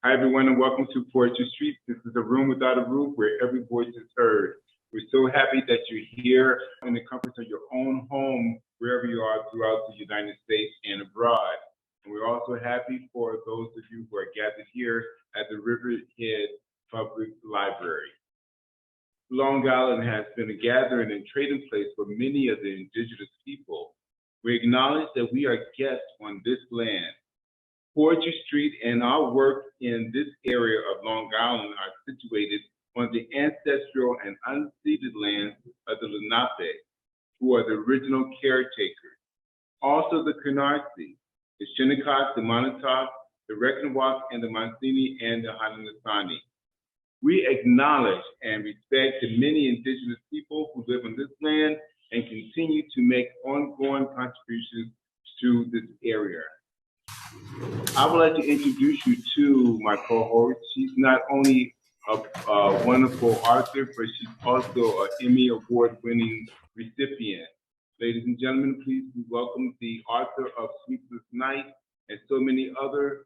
Hi, everyone, and welcome to Poetry Street. This is a room without a roof where every voice is heard. We're so happy that you're here in the comfort of your own home, wherever you are throughout the United States and abroad. And we're also happy for those of you who are gathered here at the Riverhead Public Library. Long Island has been a gathering and trading place for many of the indigenous people. We acknowledge that we are guests on this land. Poetry Street and our work in this area of Long Island are situated on the ancestral and unceded lands of the Lenape, who are the original caretakers. Also the Canarsie, the Shinnecock, the Montauk, the Reckon-Walk, and the Monsini and the Haudenosaunee. We acknowledge and respect the many indigenous people who live on this land and continue to make ongoing contributions to this area. I would like to introduce you to my co-host. She's not only a wonderful author, but she's also an Emmy Award-winning recipient. Ladies and gentlemen, please welcome the author of Sleepless Night and so many other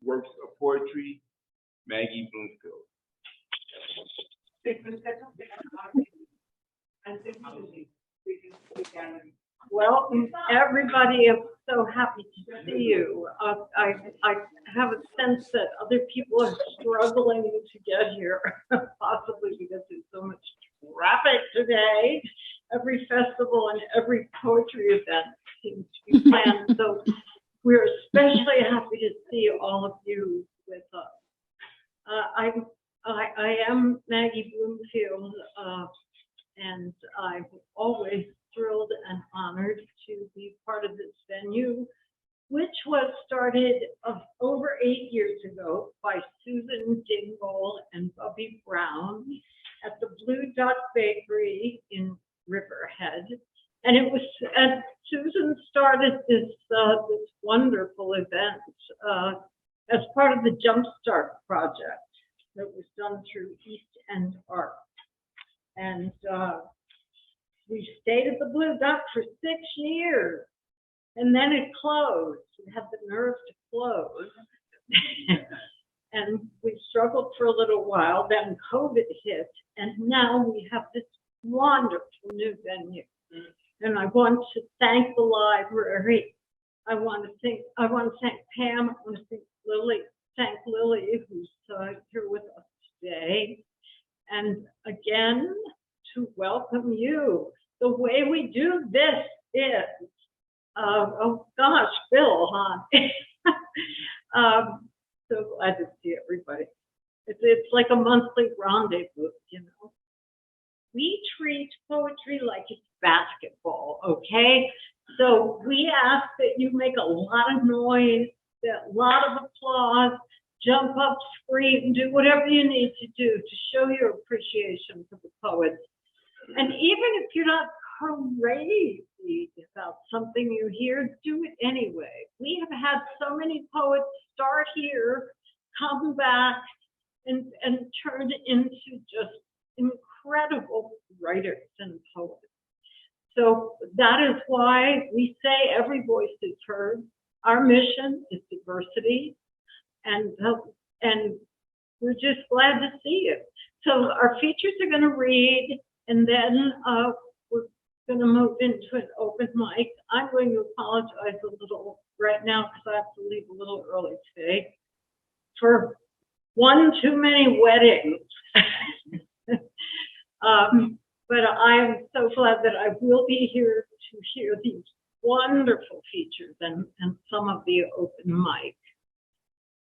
works of poetry, Maggie Bloomfield. Well, everybody, I'm so happy to see you. I have a sense that other people are struggling to get here, possibly because there's so much traffic today. Every festival and every poetry event seems to be planned. So we're especially happy to see all of you with us. I am Maggie Bloomfield, and I'm always thrilled and honored to be part of this venue, which was started over 8 years ago by Susan Dingell and Bubby Brown at the Blue Duck Bakery in Riverhead. And it was, and Susan started this wonderful event as part of the Jumpstart project that was done through East End Art. And we stayed at the Blue Duck for 6 years, and then it closed. We had the nerve to close. And we struggled for a little while, then COVID hit, and now we have this wonderful new venue. And I want to thank the library. I want to thank Pam. I want to thank Lily, who's here with us today. And again, to welcome you. The way we do this is, oh gosh, Bill, huh? So glad to see everybody. It's like a monthly rendezvous, you know. We treat poetry like it's basketball, okay? So we ask that you make a lot of noise, a lot of applause, jump up, scream, do whatever you need to do to show your appreciation for the poets. And even if you're not crazy about something you hear, do it anyway. We have had so many poets start here, come back, and turn into just incredible writers and poets. So that is why we say every voice is heard. Our mission is diversity, and we're just glad to see you. So our features are going to read, and then we're going to move into an open mic. I'm going to apologize a little right now because I have to leave a little early today for one too many weddings. But I am so glad that I will be here to hear these wonderful features and some of the open mic.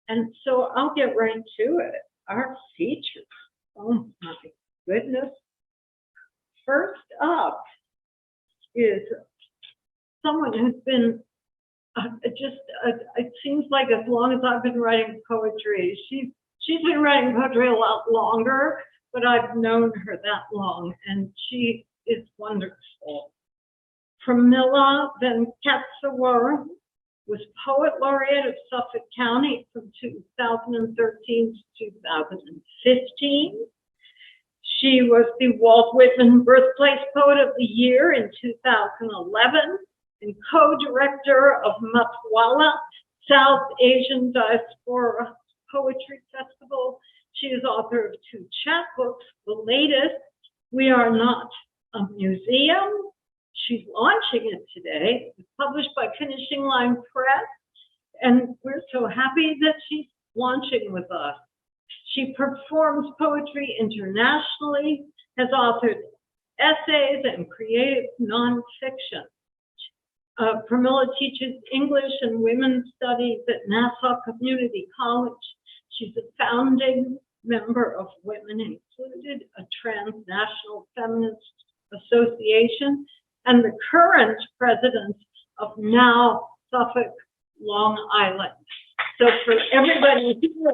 And so I'll get right to it. Our features. Oh my goodness. First up is someone who's been it seems like as long as I've been writing poetry, she's been writing poetry a lot longer, but I've known her that long, and she is wonderful. Pramila Venkateswaren was Poet Laureate of Suffolk County from 2013 to 2015. She was the Walt Whitman Birthplace Poet of the Year in 2011 and co-director of Wallace, South Asian Diaspora Poetry Festival. She is author of 2 chapbooks. The latest, We Are Not a Museum. She's launching it today. It's published by Finishing Line Press, and we're so happy that she's launching with us. She performs poetry internationally, has authored essays and creative nonfiction. Pramila teaches English and Women's Studies at Nassau Community College. She's a founding member of Women Included, a transnational feminist association, and the current president of Now Suffolk, Long Island. So for everybody here,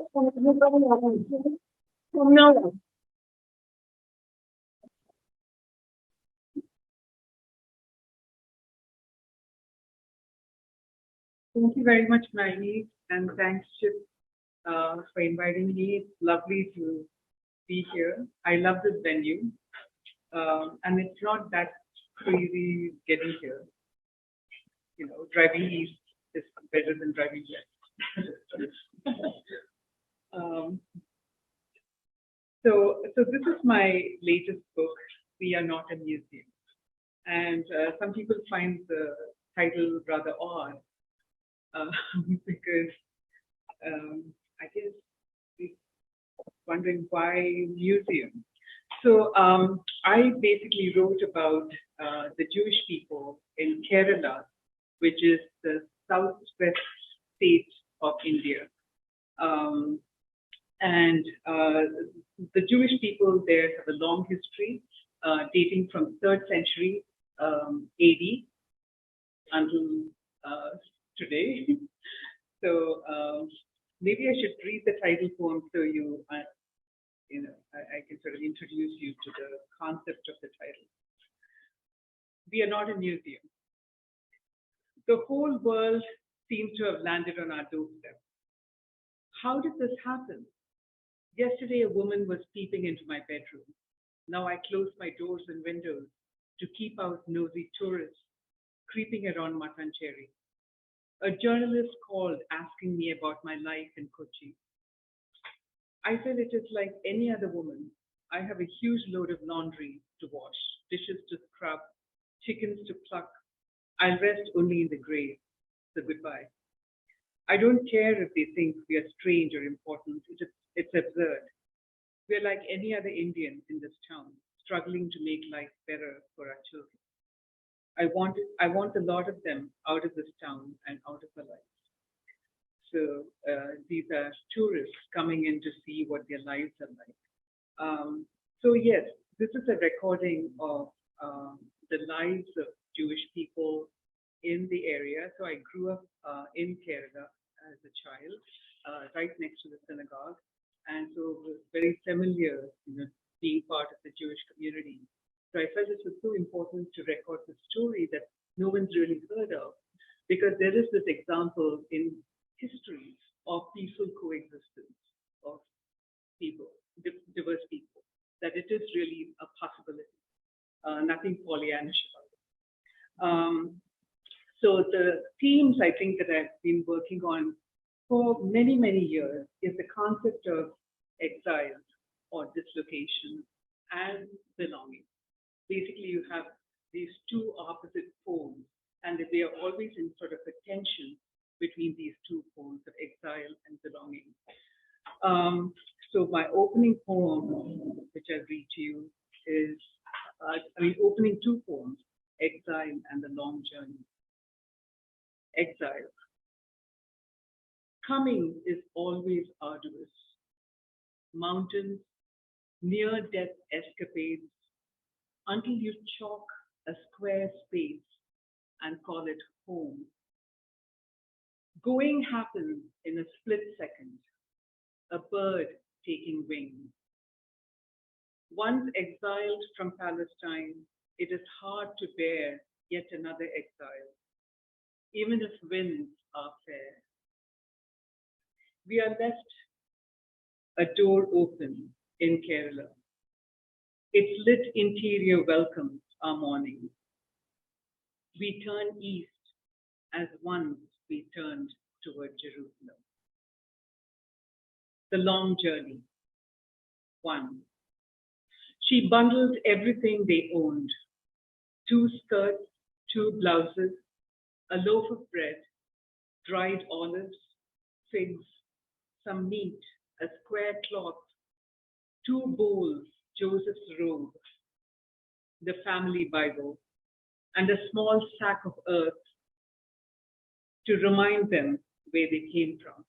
Pramila. Thank you very much, Maggie, and thanks, Chip, for inviting me. It's lovely to be here. I love this venue, and it's not that crazy getting here. You know, driving east is better than driving west. So this is my latest book, We Are Not a Museum, and some people find the title rather odd. Because I guess we're wondering why museum. So I basically wrote about the Jewish people in Kerala, which is the southwest state of India. And the Jewish people there have a long history dating from 3rd century AD until today. So maybe I should read the title poem so you know, I can sort of introduce you to the concept of the title. We are not a museum. The whole world seems to have landed on our doorstep. How did this happen? Yesterday, a woman was peeping into my bedroom. Now I close my doors and windows to keep out nosy tourists creeping around Matancherry. A journalist called asking me about my life in Kochi. I said it is like any other woman. I have a huge load of laundry to wash, dishes to scrub, chickens to pluck. I'll rest only in the grave. So goodbye. I don't care if they think we are strange or important. It's absurd. We're like any other Indian in this town, struggling to make life better for our children. I want a lot of them out of this town and out of our lives. So these are tourists coming in to see what their lives are like. So yes, this is a recording of the lives of Jewish people in the area. So I grew up in Kerala as a child, right next to the synagogue, and so it was very familiar, you know, being part of the Jewish community. So I felt it was so important to record the story that no one's really heard of, because there is this example in history of peaceful coexistence of people, diverse people, that it is really a possibility, nothing Pollyannish about it. So the themes I think that I've been working on for many, many years is the concept of exile or dislocation and belonging. Basically, you have these two opposite poles, and they are always in sort of a tension between these two poles of exile and belonging. So my opening poem, which I'll read to you, is, opening two poems, Exile and the Long Journey. Exile. Coming is always arduous. Mountains, near-death escapades, until you chalk a square space and call it home. Going happens in a split second, a bird taking wing. Once exiled from Palestine, it is hard to bear yet another exile, even if winds are fair. We are left a door open in Kerala. Its lit interior welcomes our morning. We turn east as once we turned toward Jerusalem. the long journey. 1. She bundled everything they owned: 2 skirts, 2 blouses, a loaf of bread, dried olives, figs, some meat, a square cloth, 2 bowls, Joseph's robe, the family Bible, and a small sack of earth to remind them where they came from.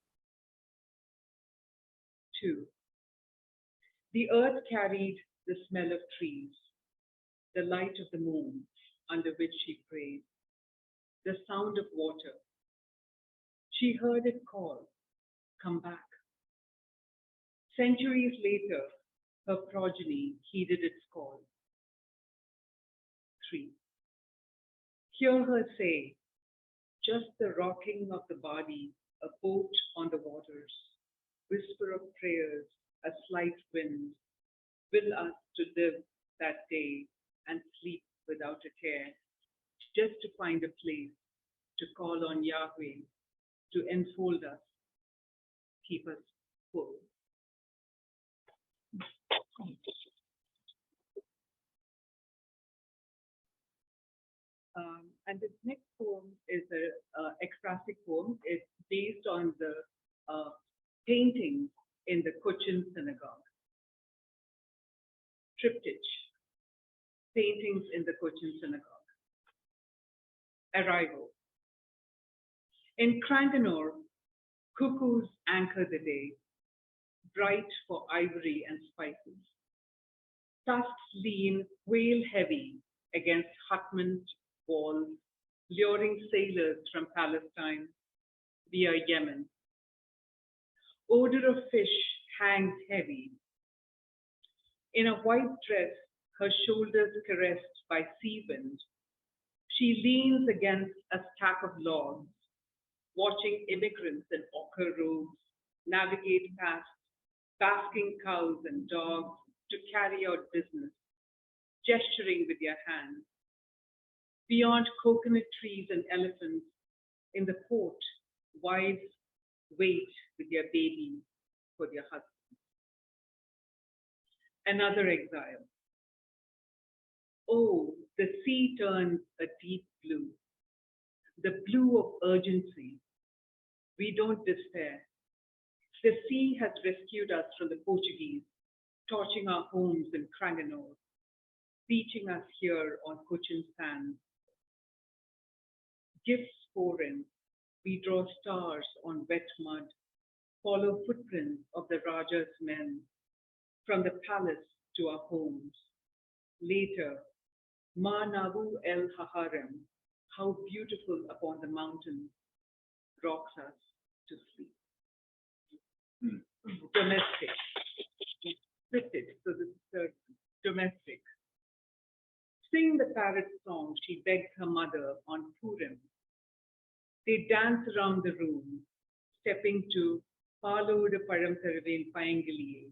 2. The earth carried the smell of trees, the light of the moon under which she prayed, the sound of water. She heard it call, "Come back." Centuries later, her progeny heeded its call. 3. Hear her say, "Just the rocking of the body, a boat on the waters, whisper of prayers, a slight wind, will us to live that day and sleep without a care, just to find a place, to call on Yahweh, to enfold us, keep us full." And this next poem is an ekphrastic poem. It's based on the paintings in the Cochin synagogue. Triptych, paintings in the Cochin synagogue. Arrival. In Cranganore, cuckoos anchor the day, bright for ivory and spices. Tusks lean whale heavy against hutment walls, luring sailors from Palestine via Yemen. Odor of fish hangs heavy. In a white dress, her shoulders caressed by sea wind, she leans against a stack of logs, watching immigrants in ochre robes navigate past basking cows and dogs to carry out business, gesturing with their hands. Beyond coconut trees and elephants, in the port, wives wait with their babies for their husbands. Another exile. Oh, the sea turns a deep blue, the blue of urgency. We don't despair. The sea has rescued us from the Portuguese, torching our homes in Cranganore, beaching us here on Cochin sands. Gifts pour in. We draw stars on wet mud, follow footprints of the Raja's men, from the palace to our homes. Later, Ma Nabu El Haharem, how beautiful upon the mountains, rocks us to sleep. Domestic. Twisted, so this is the domestic. Sing the parrot song she begged her mother on Purim. They dance around the room, stepping to Palodu Param Tharavain Payangiliye.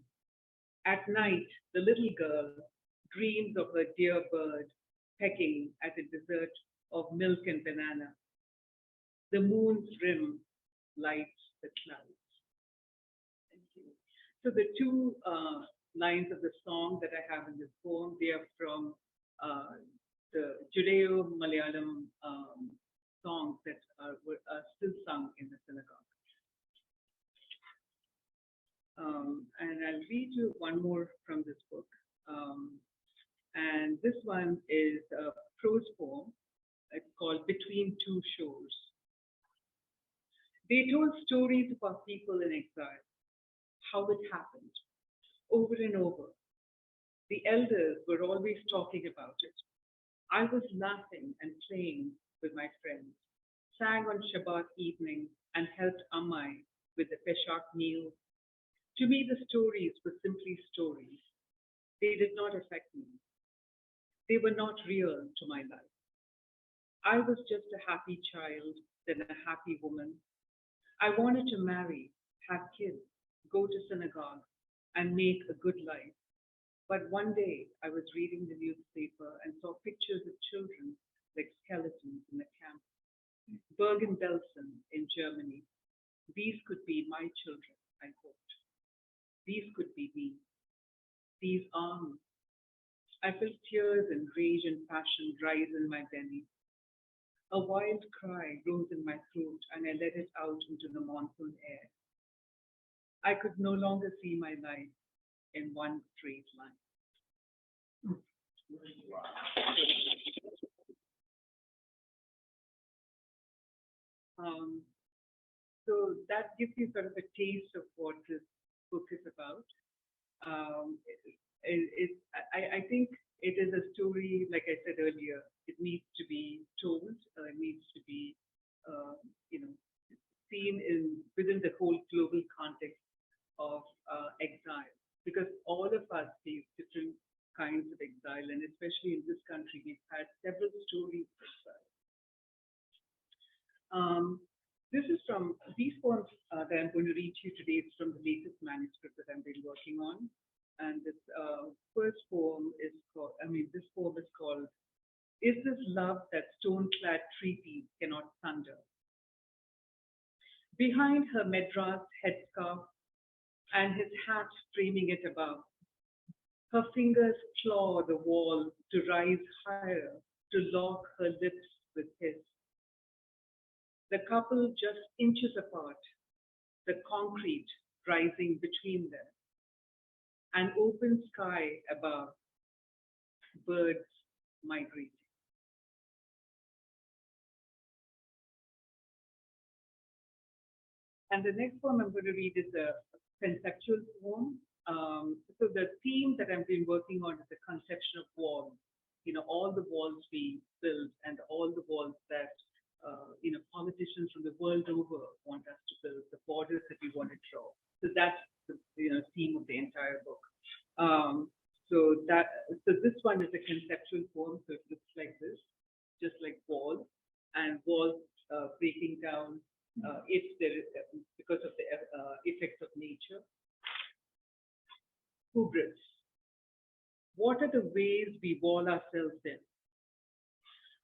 At night, the little girl dreams of her dear bird pecking at a dessert of milk and banana. The moon's rim lights the clouds. Thank you. So the two lines of the song that I have in this poem, they are from the Judeo-Malayalam songs that are still sung in the synagogue. And I'll read you one more from this book. And this one is a prose poem. It's called Between Two Shores. They told stories of our people in exile, how it happened, over and over. The elders were always talking about it. I was laughing and playing with my friends, sang on Shabbat evening, and helped Ammai with the Pesach meal. To me, the stories were simply stories. They did not affect me. They were not real to my life. I was just a happy child, then a happy woman. I wanted to marry, have kids, go to synagogue, and make a good life. But one day I was reading the newspaper and saw pictures of children like skeletons in a camp. Bergen-Belsen in Germany. These could be my children, I hoped. These could be me. These arms. I felt tears and rage and passion rise in my belly. A wild cry rose in my throat, and I let it out into the monsoon air. I could no longer see my life in one straight line. So that gives you sort of a taste of what this book is about. I think it is a story, like I said earlier, it needs to be told, it needs to be, seen within the whole global context of exile, because all of us face different kinds of exile, and especially in this country, we've had several stories of exile. These poems that I'm going to read to you today is from the latest manuscript that I've been working on. And this first poem is called, this poem is called, Is This Love That Stone-Clad Treaties Cannot Thunder? Behind her Madras headscarf and his hat framing it above, her fingers claw the wall to rise higher, to lock her lips with his. The couple just inches apart, the concrete rising between them. An open sky above, birds migrating. And the next poem I'm going to read is a conceptual poem. So the theme that I've been working on is the conception of walls. All the walls we build and all the walls that politicians from the world over want us to build, the borders that we want to draw. So that's the theme of the entire book. So this one is a conceptual poem, so it looks like this, just like walls, and walls breaking down if there is, because of the effects of nature. Hubris. What are the ways we wall ourselves in?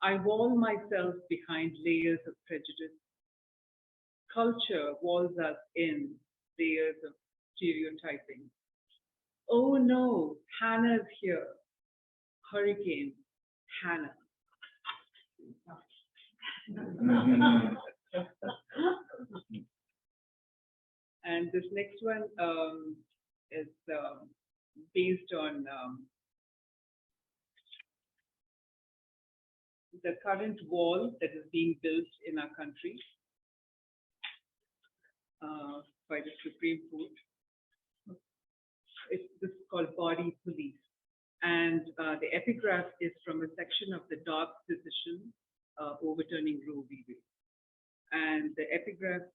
I wall myself behind layers of prejudice. Culture walls us in layers of stereotyping. Oh no, Hannah's here. Hurricane Hannah. And this next one is based on the current wall that is being built in our country by the Supreme Court. This is called Body Police. And the epigraph is from a section of the Dobbs decision overturning Roe v. Wade. And the epigraph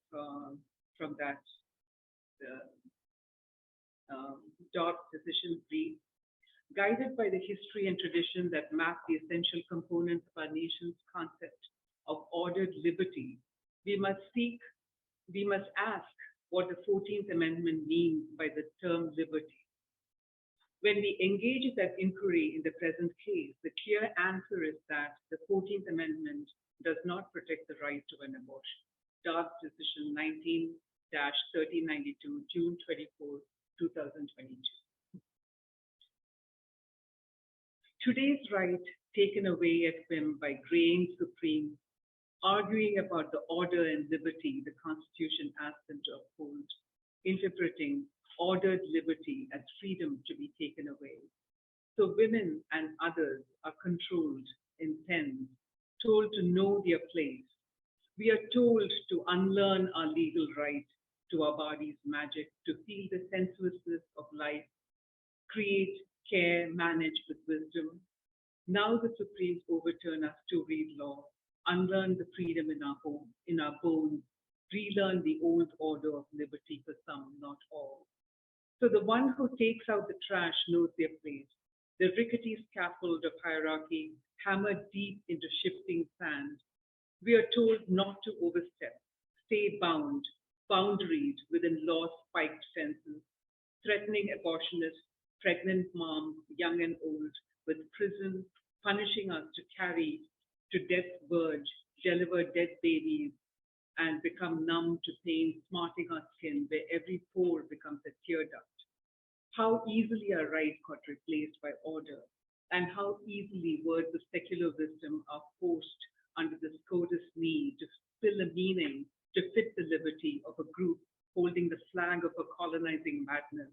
from that Dobbs decision reads, guided by the history and tradition that map the essential components of our nation's concept of ordered liberty, we must ask what the 14th Amendment means by the term liberty. When we engage that inquiry in the present case, the clear answer is that the 14th Amendment does not protect the right to an abortion. Dobbs decision 19-1392, June 24, 2022. Today's right taken away at whim by graying supreme, arguing about the order and liberty the Constitution asks them to uphold, interpreting ordered liberty as freedom to be taken away. So women and others are controlled in pens, told to know their place. We are told to unlearn our legal right to our body's magic, to feel the sensuousness of life, create, care, manage with wisdom. Now the Supremes overturn our storied law, unlearn the freedom in our home, in our bones, relearn the old order of liberty for some, not all. So the one who takes out the trash knows their place. The rickety scaffold of hierarchy hammered deep into shifting sand. We are told not to overstep, stay bound, boundaried within law's spiked fences, threatening abortionists, pregnant moms, young and old, with prison, punishing us to carry to death's verge, deliver dead babies, and become numb to pain, smarting our skin, where every pore becomes a tear duct. how easily our right got replaced by order, and how easily words of secular wisdom are forced under the SCOTUS need to fill a meaning to fit the liberty of a group holding the flag of a colonizing madness.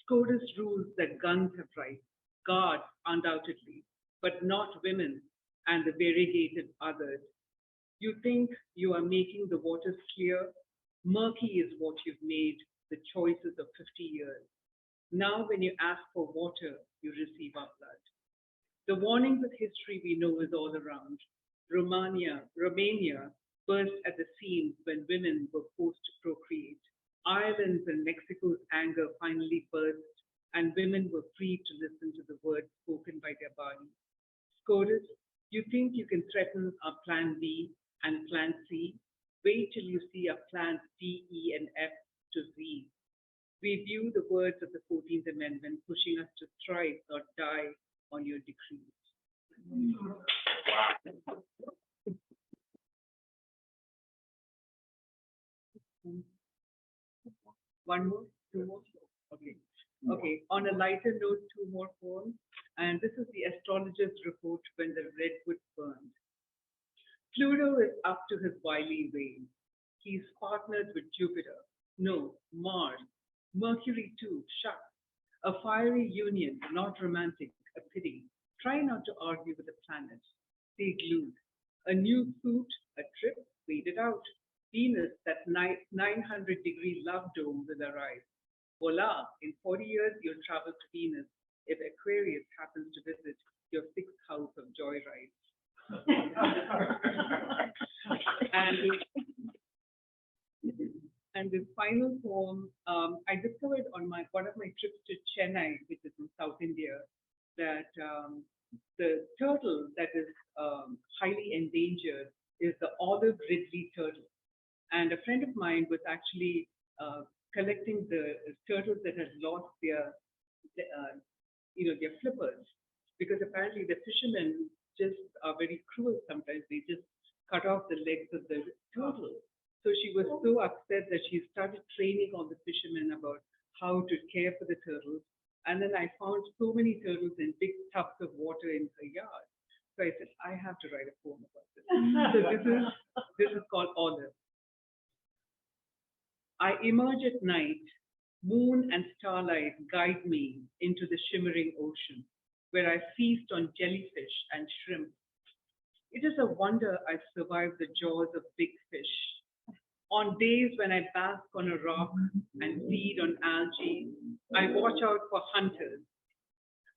SCOTUS rules that guns have rights, guards undoubtedly, but not women and the variegated others. You think you are making the waters clear? Murky is what you've made the choices of 50 years. Now when you ask for water, you receive our blood. The warnings of history we know is all around. Romania burst at the seams when women were forced to procreate. Ireland's and Mexico's anger finally burst, and women were free to listen to the words spoken by their bodies. SCOTUS, you think you can threaten our Plan B and Plan C? Wait till you see our Plans D, E, and F to Z. We view the words of the 14th Amendment pushing us to strike or die on your decrees. One more? Two more? Okay. Okay. On a lighter note, two more poems. And this is the astrologer's report when the redwood burned. Pluto is up to his wily ways. He's partnered with Jupiter. No, Mars. Mercury too, shucks. A fiery union, not romantic, a pity. Try not to argue with the planet. Stay glued. A new suit, a trip, wait it out. Venus, that 900-degree love dome will arrive. Voila, in 40 years you'll travel to Venus if Aquarius happens to visit your sixth house of joyride. And this final poem, I discovered on one of my trips to Chennai, which is in South India, that the turtle that is highly endangered is the olive ridley turtle. And a friend of mine was actually collecting the turtles that had lost their flippers, because apparently the fishermen just are very cruel sometimes. They just cut off the legs of the turtle. So she was so upset that she started training all the fishermen about how to care for the turtles. And then I found so many turtles in big tubs of water in her yard. So I said, I have to write a poem about this. So this is called Olive. I emerge at night, moon and starlight guide me into the shimmering ocean, where I feast on jellyfish and shrimp. It is a wonder I've survived the jaws of big fish. On days when I bask on a rock and feed on algae, I watch out for hunters.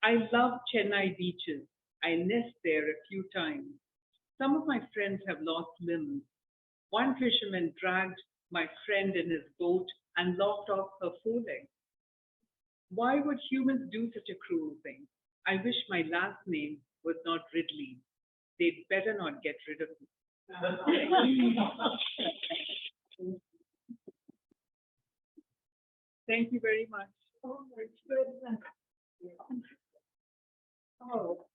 I love Chennai beaches. I nest there a few times. Some of my friends have lost limbs. One fisherman dragged my friend in his boat and lopped off her foreleg. Why would humans do such a cruel thing? I wish my last name was not Ridley. They'd better not get rid of me. Thank you very much. Oh my goodness. Oh.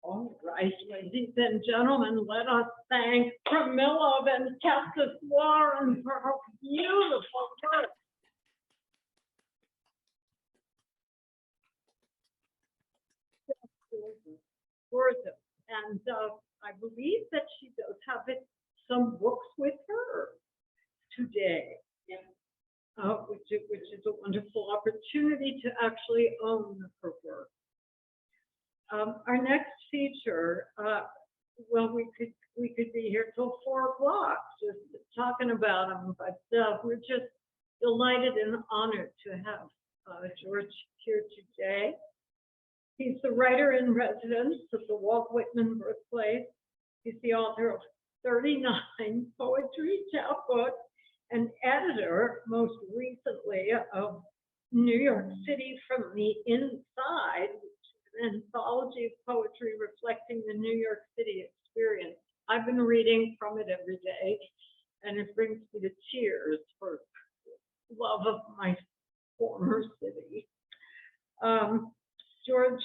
All right, ladies and gentlemen, let us thank Pramila Venkateswaren for her beautiful work. Gorgeous. And I believe that she does have some books with her today. Yeah. Which is a wonderful opportunity to actually own her work. Our next feature, well, we could be here till 4 o'clock just talking about them, but we're just delighted and honored to have George here today. He's the writer in residence of the Walt Whitman birthplace. He's the author of 39 poetry chapbooks and editor, most recently, of New York City from the Inside, an anthology of poetry reflecting the New York City experience. I've been reading from it every day, and it brings me to tears for love of my former city. George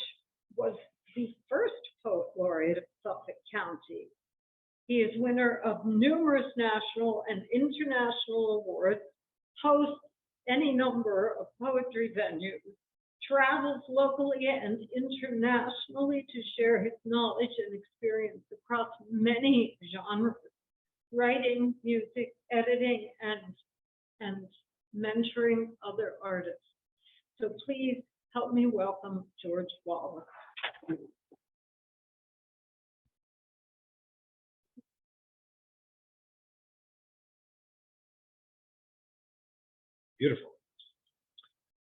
was the first poet laureate of Suffolk County. He is winner of numerous national and international awards, hosts any number of poetry venues, travels locally and internationally to share his knowledge and experience across many genres, writing, music, editing, and mentoring other artists. So please help me welcome George Wallace. Beautiful.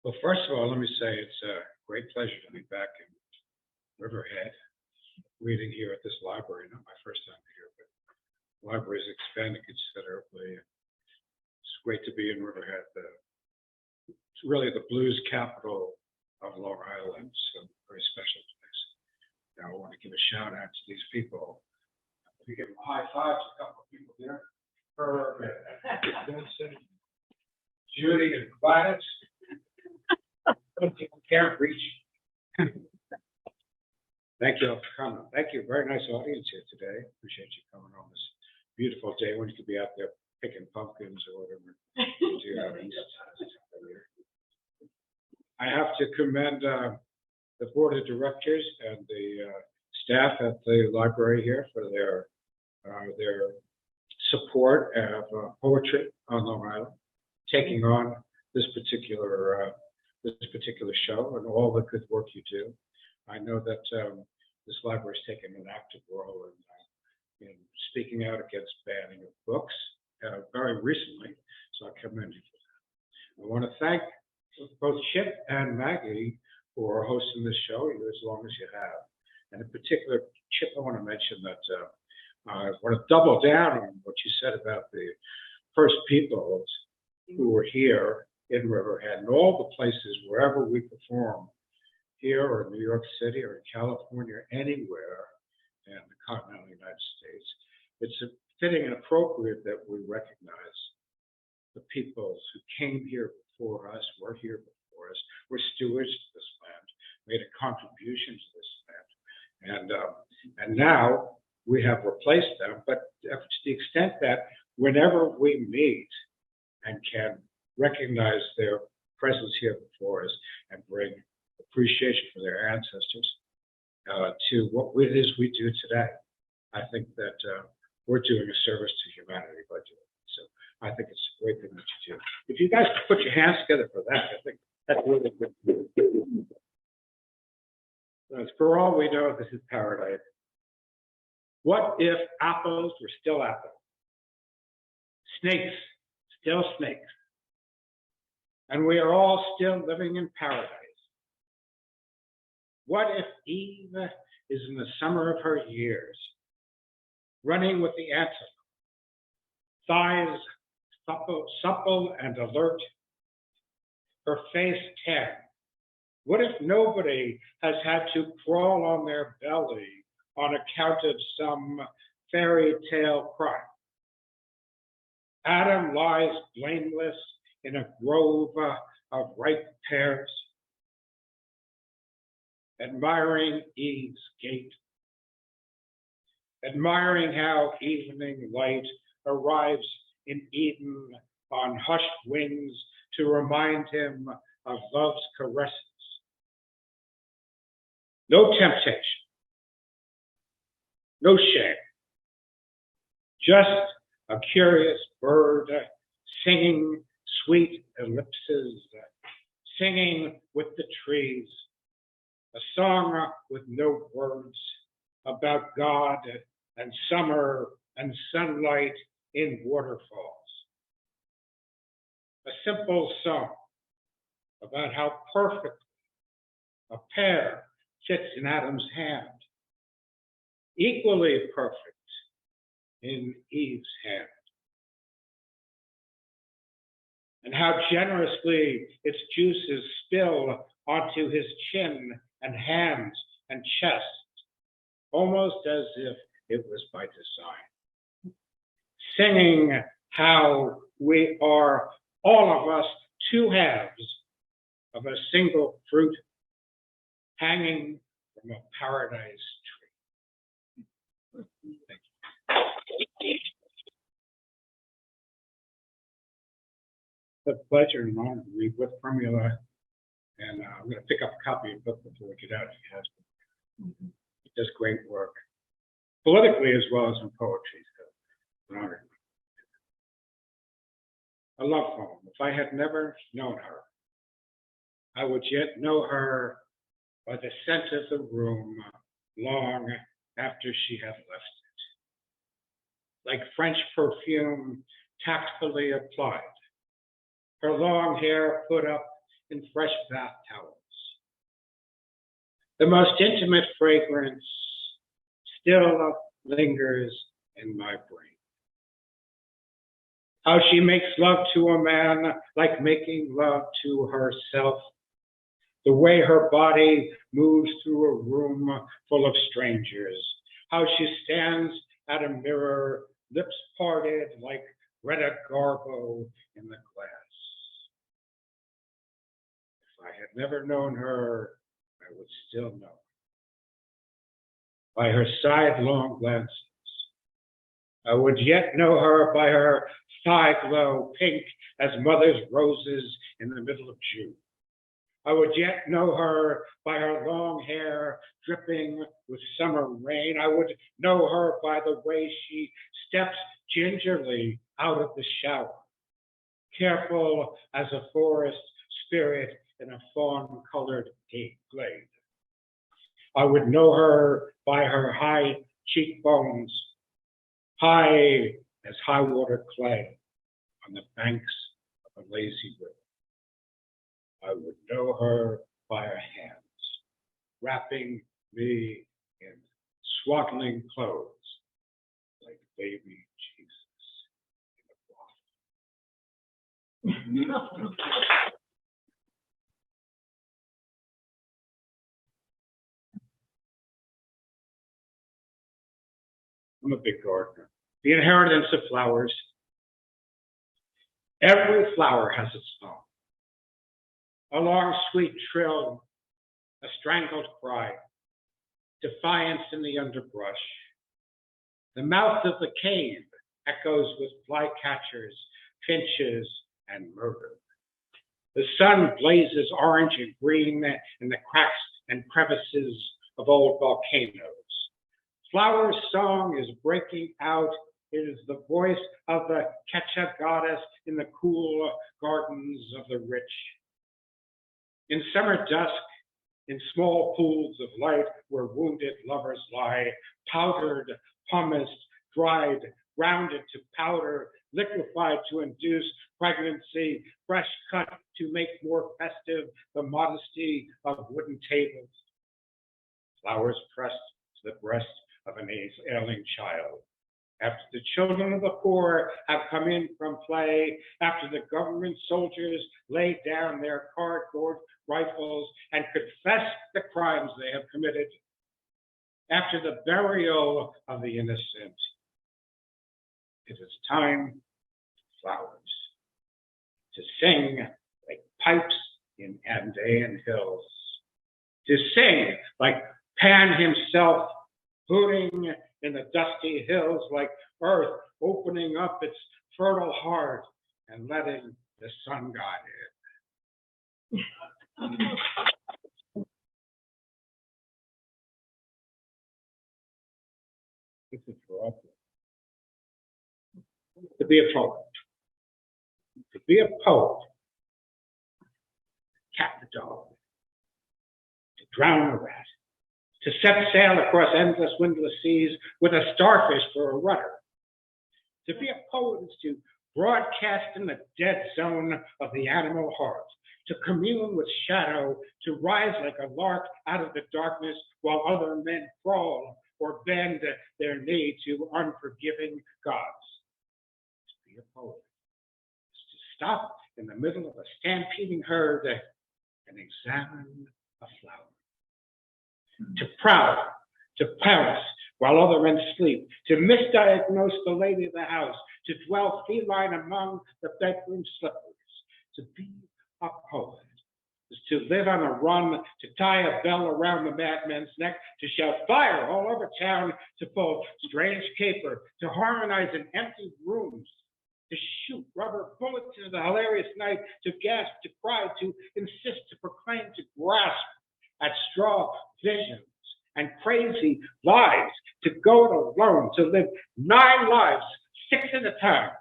Well, first of all, let me say it's a great pleasure to be back in Riverhead, reading here at this library. Not my first time here, but the library's expanded considerably. It's great to be in Riverhead. It's really the blues capital of Long Island, so a very special place. Now I want to give a shout out to these people. We give them high fives to a couple of people here. Herb and Vincent, Judy and Gladys. Some people can't reach. Thank you all for coming. Thank you. Very nice audience here today. Appreciate you coming on this beautiful day when you could be out there picking pumpkins or whatever you do out east. I have to commend the board of directors and the staff at the library here for their support of poetry on Long Island, taking on this particular show and all the good work you do. I know that this library has taken an active role in speaking out against banning of books very recently, so I commend you for that. I want to thank both Chip and Maggie for hosting this show as long as you have. And in particular, Chip, I want to mention that I want to double down on what you said about the first peoples who were here in Riverhead and all the places wherever we perform here or in New York City or in California, anywhere in the continental United States. It's fitting and appropriate that we recognize the peoples who came here before us, were here before us, were stewards of this land, made a contribution to this land. And now we have replaced them, but to the extent that whenever we meet and can recognize their presence here before us and bring appreciation for their ancestors to what it is we do today, I think that we're doing a service to humanity by doing it. So I think it's a great thing that you do. If you guys put your hands together for that, I think that's really good. For all we know, this is paradise. What if apples were still apples? Snakes, still snakes. And we are all still living in paradise. What if Eve is in the summer of her years, running with the antelope, thighs supple and alert, her face tan? What if nobody has had to crawl on their belly on account of some fairy tale crime? Adam lies blameless in a grove of ripe pears, admiring Eve's gait, admiring how evening light arrives in Eden on hushed wings to remind him of love's caresses. No temptation, no shame, just a curious bird singing sweet ellipses, singing with the trees, a song with no words about God and summer and sunlight in waterfalls. A simple song about how perfectly a pear fits in Adam's hand, equally perfect in Eve's hand, and how generously its juices spill onto his chin and hands and chest, almost as if it was by design. Singing how we are, all of us, two halves of a single fruit hanging from a paradise tree. Thank you. the pleasure and honor to read with Pramila, and I'm going to pick up a copy of the book before we get out. He does great work, politically as well as in poetry. So, an honor. A love poem. If I had never known her, I would yet know her by the scent of the room long after she had left it. Like French perfume tactfully applied, her long hair put up in fresh bath towels. The most intimate fragrance still lingers in my brain. How she makes love to a man like making love to herself. The way her body moves through a room full of strangers. How she stands at a mirror, lips parted like Greta Garbo in the glass. If I had never known her, I would still know. By her sidelong glances, I would yet know her by her thigh glow, pink as mother's roses in the middle of June. I would yet know her by her long hair dripping with summer rain. I would know her by the way she steps gingerly out of the shower, careful as a forest spirit in a fawn-colored glade. I would know her by her high cheekbones, high as high water clay on the banks of a lazy river. I would know her by her hands, wrapping me in swaddling clothes like baby Jesus in a broth. I'm a big gardener. The inheritance of flowers. Every flower has its song. A long, sweet trill, a strangled cry, defiance in the underbrush. The mouth of the cave echoes with flycatchers, finches, and murder. The sun blazes orange and green in the cracks and crevices of old volcanoes. Flower's song is breaking out. It is the voice of the Quechua goddess in the cool gardens of the rich. In summer dusk, in small pools of light where wounded lovers lie, powdered, hummused, dried, grounded to powder, liquefied to induce pregnancy, fresh cut to make more festive the modesty of wooden tables. Flowers pressed to the breast of an ailing child. After the children of the poor have come in from play, after the government soldiers lay down their cardboard rifles and confess the crimes they have committed, after the burial of the innocent, it is time for flowers to sing like pipes in Andean hills, to sing like Pan himself, hooting in the dusty hills, like earth opening up its fertile heart and letting the sun god in. This is for us. To be a poet. To be a poet. Cat the dog. To drown a rat. To set sail across endless windless seas with a starfish for a rudder. To be a poet is to broadcast in the dead zone of the animal heart, to commune with shadow, to rise like a lark out of the darkness while other men crawl or bend their knee to unforgiving gods. To be a poet is to stop in the middle of a stampeding herd and examine a flower. To prowl, to pounce while other men sleep, to misdiagnose the lady of the house, to dwell feline among the bedroom slippers. To be a poet is to live on a run, to tie a bell around the madman's neck, to shout fire all over town, to pull strange caper, to harmonize in empty rooms, to shoot rubber bullets into the hilarious night, to gasp, to cry, to insist, to proclaim, to grasp at straw visions and crazy lies, to go it alone, to live 9 lives, 6 at a time,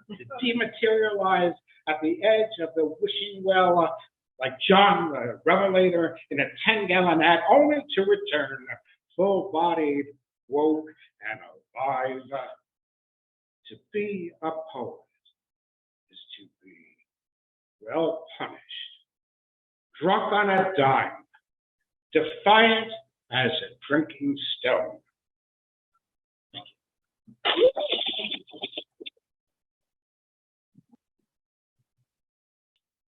to dematerialize at the edge of the wishing well, like John the Revelator in a 10-gallon hat, only to return full-bodied, woke, and alive. To be a poet is to be well punished, drunk on a dime, defiant as a drinking stone. Thank you.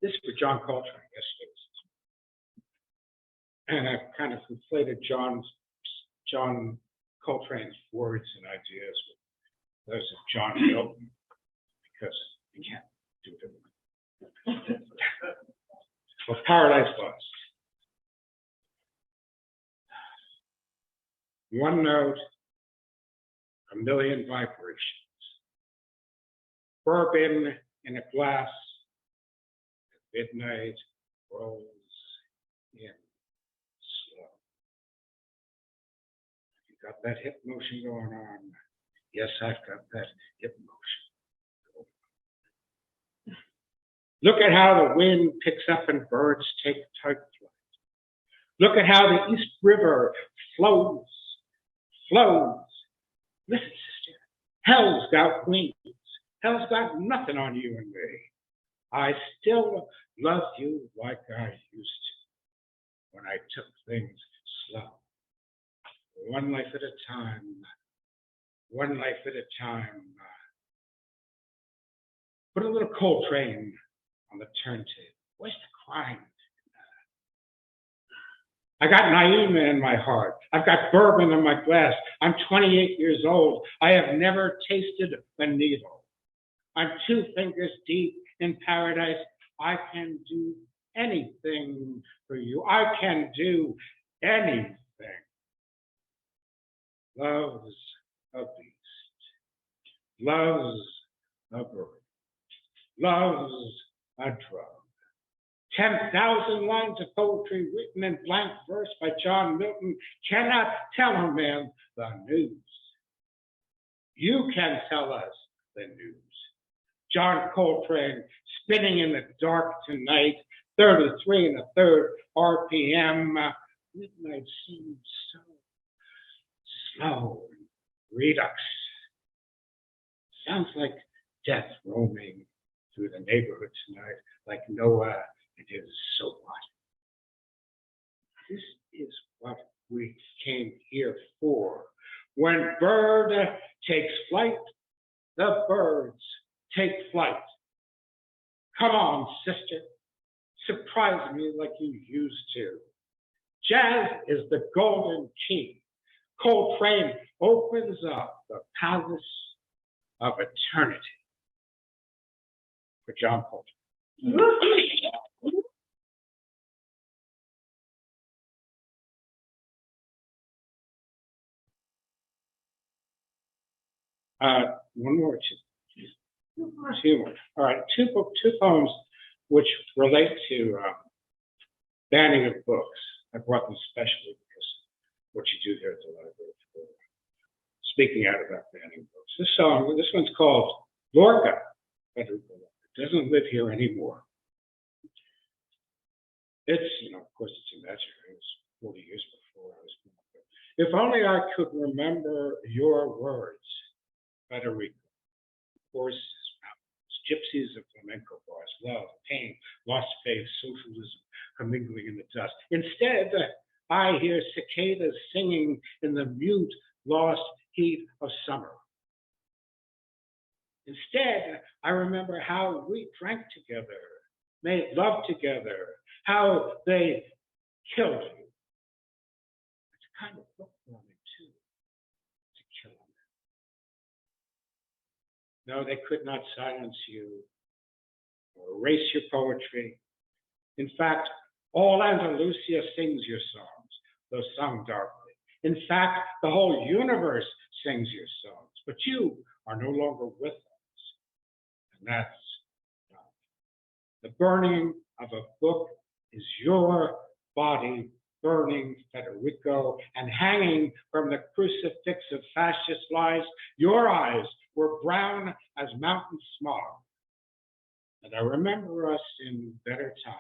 This is for John Coltrane, yes, please. And I've kind of conflated John Coltrane's words and ideas with those of John Milton, because you can't do it. Well, Paradise Lost. One note, a million vibrations. Bourbon in a glass, midnight rolls in slow. You got that hip motion going on? Yes, I've got that hip motion going on. Look at how the wind picks up and birds take tight flight. Look at how the East River flows. Listen, sister, hell's got wings. Hell's got nothing on you and me. I still love you like I used to when I took things slow. One life at a time, one life at a time. Put a little Coltrane on the turntable. Where's the crime? I got Naima in my heart. I've got bourbon in my glass. I'm 28 years old. I have never tasted a needle. I'm 2 fingers deep in paradise. I can do anything for you. I can do anything. Love's a beast. Love's a bird. Love's a drug. 10,000 lines of poetry written in blank verse by John Milton cannot tell a man the news. You can tell us the news. John Coltrane spinning in the dark tonight, 33 1/3 RPM. Midnight seems so slow and redux. Sounds like death roaming through the neighborhood tonight, like Noah and his so what. This is what we came here for. When bird takes flight, the birds take flight. Come on, sister, surprise me like you used to. Jazz is the golden key. Coltrane opens up the palace of eternity. For John Coltrane. One more, two more. All right, two poems which relate to banning of books. I brought them specially because what you do here at the library for speaking out about banning books. This one's called Lorca. It doesn't live here anymore. It's, of course, it's imaginary. It was 40 years before I was born. If only I could remember your words, Federico. Horses, mountains, gypsies of flamenco bars, love, pain, lost faith, socialism, commingling in the dust. Instead, I hear cicadas singing in the mute, lost heat of summer. Instead, I remember how we drank together, made love together, how they killed you. It's a kind of book for me, too, to kill them. No, they could not silence you or erase your poetry. In fact, all Andalusia sings your songs, though sung darkly. In fact, the whole universe sings your songs, but you are no longer with us. And that's the burning of a book is your body burning, Federico, and hanging from the crucifix of fascist lies. Your eyes were brown as mountain smog. And I remember us in better times,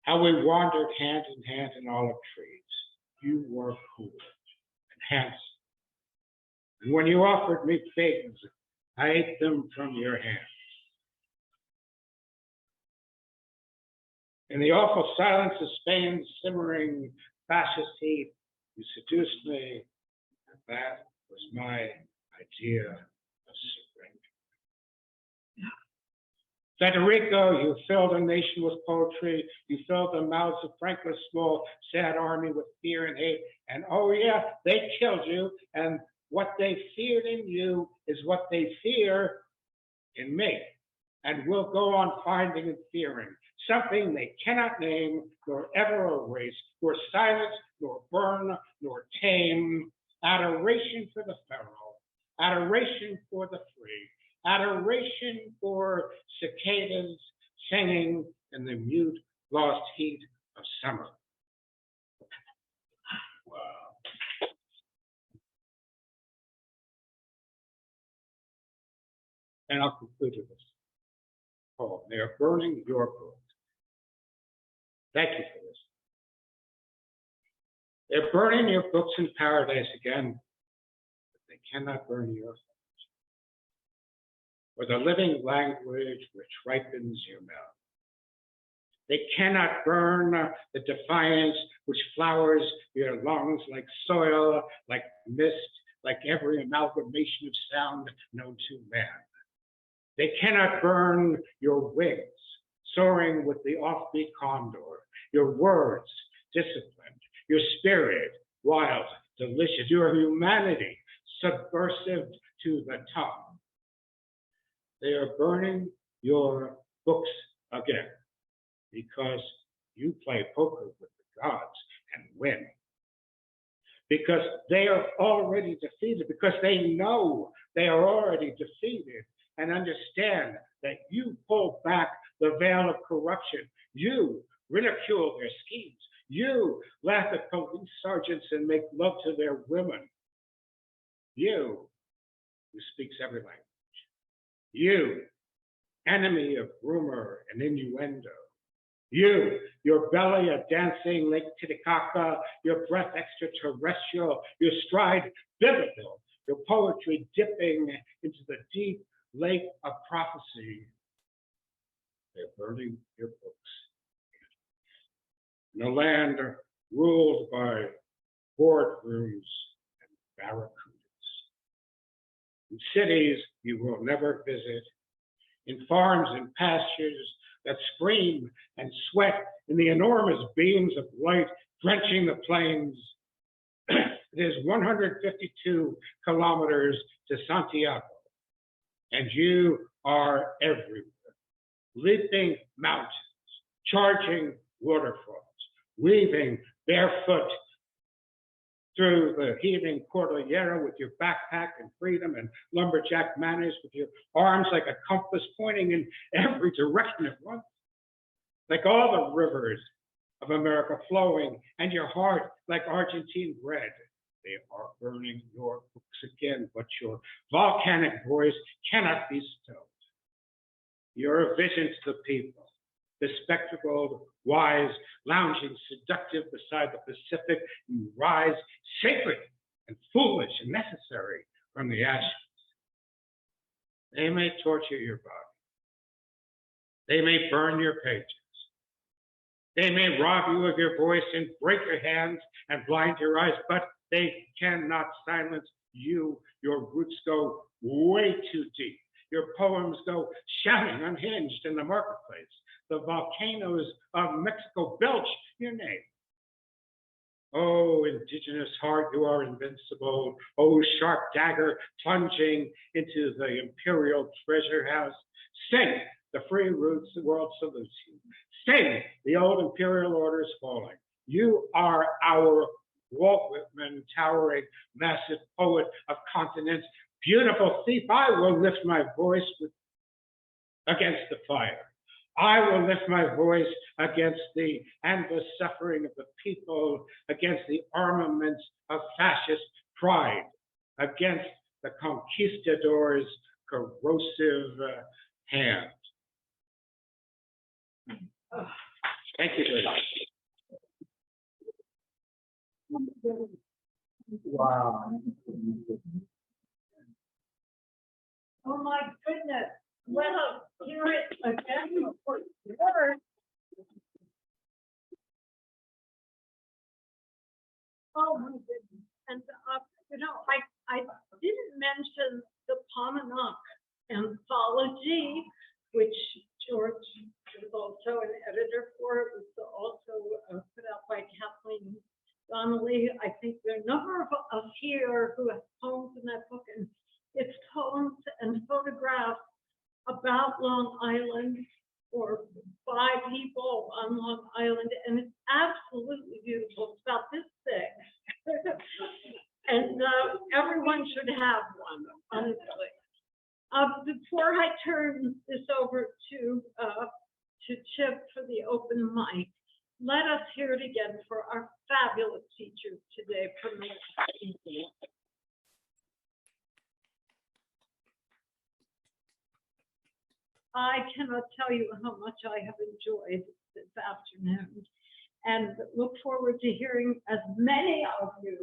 how we wandered hand in hand in olive trees. You were cool and handsome. And when you offered me figs, I ate them from your hand. In the awful silence of Spain's simmering fascist heat, you seduced me, and that was my idea of surrender. Federico, you filled a nation with poetry. You filled the mouths of Franco's small, sad army with fear and hate. And oh yeah, they killed you. And what they feared in you is what they fear in me. And will go on finding and fearing something they cannot name, nor ever erase, nor silence, nor burn, nor tame. Adoration for the feral, adoration for the free, adoration for cicadas singing in the mute, lost heat of summer. Wow. And I'll conclude with this poem. They are burning your book. Thank you for this. They're burning your books in paradise again, but they cannot burn your heart, or the living language which ripens your mouth. They cannot burn the defiance which flowers your lungs like soil, like mist, like every amalgamation of sound known to man. They cannot burn your wings, soaring with the offbeat condor, your words, disciplined, your spirit, wild, delicious, your humanity, subversive to the tongue. They are burning your books again because you play poker with the gods and win. Because they are already defeated, because they know they are already defeated and understand that you pull back the veil of corruption. You ridicule their schemes. You laugh at police sergeants and make love to their women. You, who speaks every language. You, enemy of rumor and innuendo. You, your belly a dancing Lake Titicaca, your breath extraterrestrial, your stride biblical, your poetry dipping into the deep lake of prophecy. They're burning your books. In a land ruled by boardrooms and barracudas. In cities you will never visit, in farms and pastures that scream and sweat in the enormous beams of light drenching the plains. It is 152 kilometers to Santiago, and you are everywhere. Leaping mountains, charging waterfalls, weaving barefoot through the heaving Cordillera with your backpack and freedom and lumberjack manners, with your arms like a compass pointing in every direction at once, like all the rivers of America flowing, and your heart like Argentine bread. They are burning your books again, but your volcanic voice cannot be stilled. You're a vision to the people, bespectacled, wise, lounging, seductive beside the Pacific. You rise sacred and foolish and necessary from the ashes. They may torture your body. They may burn your pages. They may rob you of your voice and break your hands and blind your eyes, but they cannot silence you. Your roots go way too deep. Your poems go shouting unhinged in the marketplace. The volcanoes of Mexico belch your name. Oh, indigenous heart, you are invincible. Oh, sharp dagger plunging into the imperial treasure house. Sing, the free roots, the world salutes you. Sing, the old imperial order is falling. You are our Walt Whitman, towering, massive poet of continents, beautiful thief, I will lift my voice against the fire. I will lift my voice against the endless suffering of the people, against the armaments of fascist pride, against the conquistadors' corrosive hand. Thank you very much. Wow. Oh my goodness. Well, hear it again for sure. Oh my goodness. And, I didn't mention the Pominock anthology, which George was also an editor for. It was also put out by Kathleen Donnelly. I think there are a number of us here who have poems in that book, and it's poems and photographs about Long Island or by people on Long Island, and it's absolutely beautiful. It's about this thick. And everyone should have one, honestly. Before I turn this over to Chip for the open mic, let us hear it again for our fabulous teachers today, Pramila. I cannot tell you how much I have enjoyed this afternoon, and look forward to hearing as many of you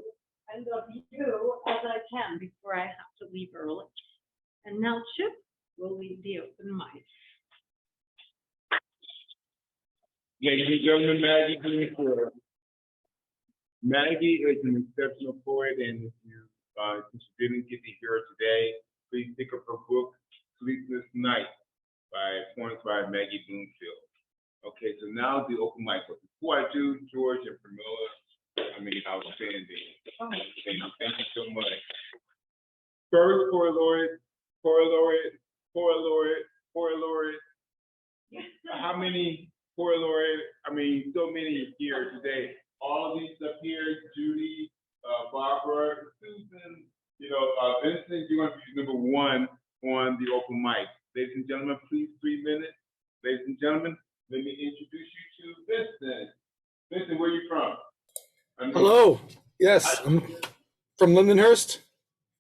and of you as I can before I have to leave early. And now Chip will lead the open mic. Ladies and gentlemen, Maggie Bloomfield. Maggie is an exceptional poet, and if you, since you didn't get to hear her today, please pick up her book, Sleepless Night, poems by Maggie Bloomfield. Okay, so now the open mic. But before I do, George and Pramila, outstanding. Thank you so much. First, poet laureate. How many poet laureate? So many here today. All of these up here, Judy, Barbara, Susan, Vincent, you're going to be number one on the open mic. Ladies and gentlemen, please, 3 minutes. Ladies and gentlemen, let me introduce you to Vincent. Vincent, where are you from? Hello. Yes, I'm from Lindenhurst.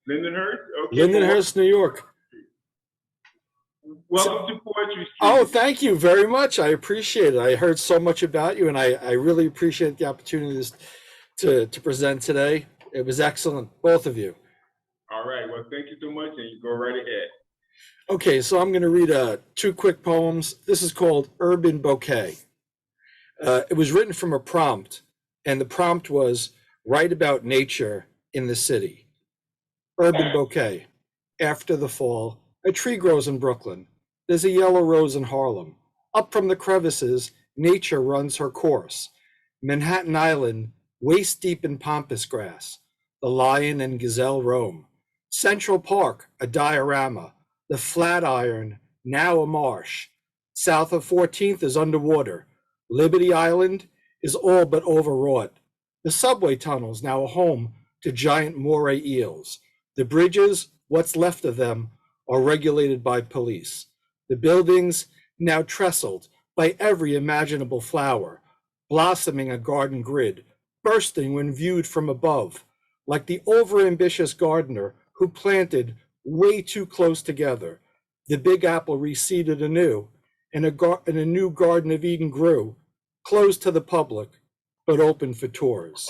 Lindenhurst? Okay. Lindenhurst, New York. Welcome to Poetry Street. Oh, thank you very much. I appreciate it. I heard so much about you, and I really appreciate the opportunity to present today. It was excellent, both of you. All right. Well, thank you so much, and you go right ahead. Okay, so I'm going to read 2 quick poems. This is called Urban Bouquet. It was written from a prompt, and the prompt was, write about nature in the city. Urban Bouquet. After the fall, a tree grows in Brooklyn. There's a yellow rose in Harlem. Up from the crevices, nature runs her course. Manhattan Island, waist deep in pampas grass. The lion and gazelle roam. Central Park, a diorama. The Flatiron, now a marsh. South of 14th is underwater. Liberty Island is all but overwrought. The subway tunnels, now a home to giant moray eels. The bridges, what's left of them, are regulated by police. The buildings, now trestled by every imaginable flower, blossoming a garden grid, bursting when viewed from above, like the overambitious gardener who planted way too close together. The Big Apple reseeded anew, and a new Garden of Eden grew, closed to the public, but open for tours.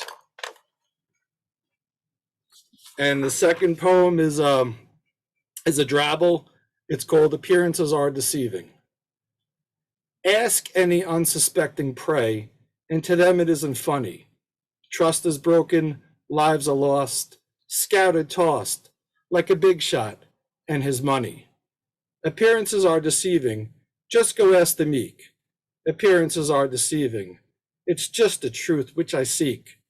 And the second poem is a drabble. It's called Appearances Are Deceiving. Ask any unsuspecting prey, and to them it isn't funny. Trust is broken, lives are lost, scouted, tossed, like a big shot and his money. Appearances are deceiving, just go ask the meek. Appearances are deceiving, it's just the truth which I seek.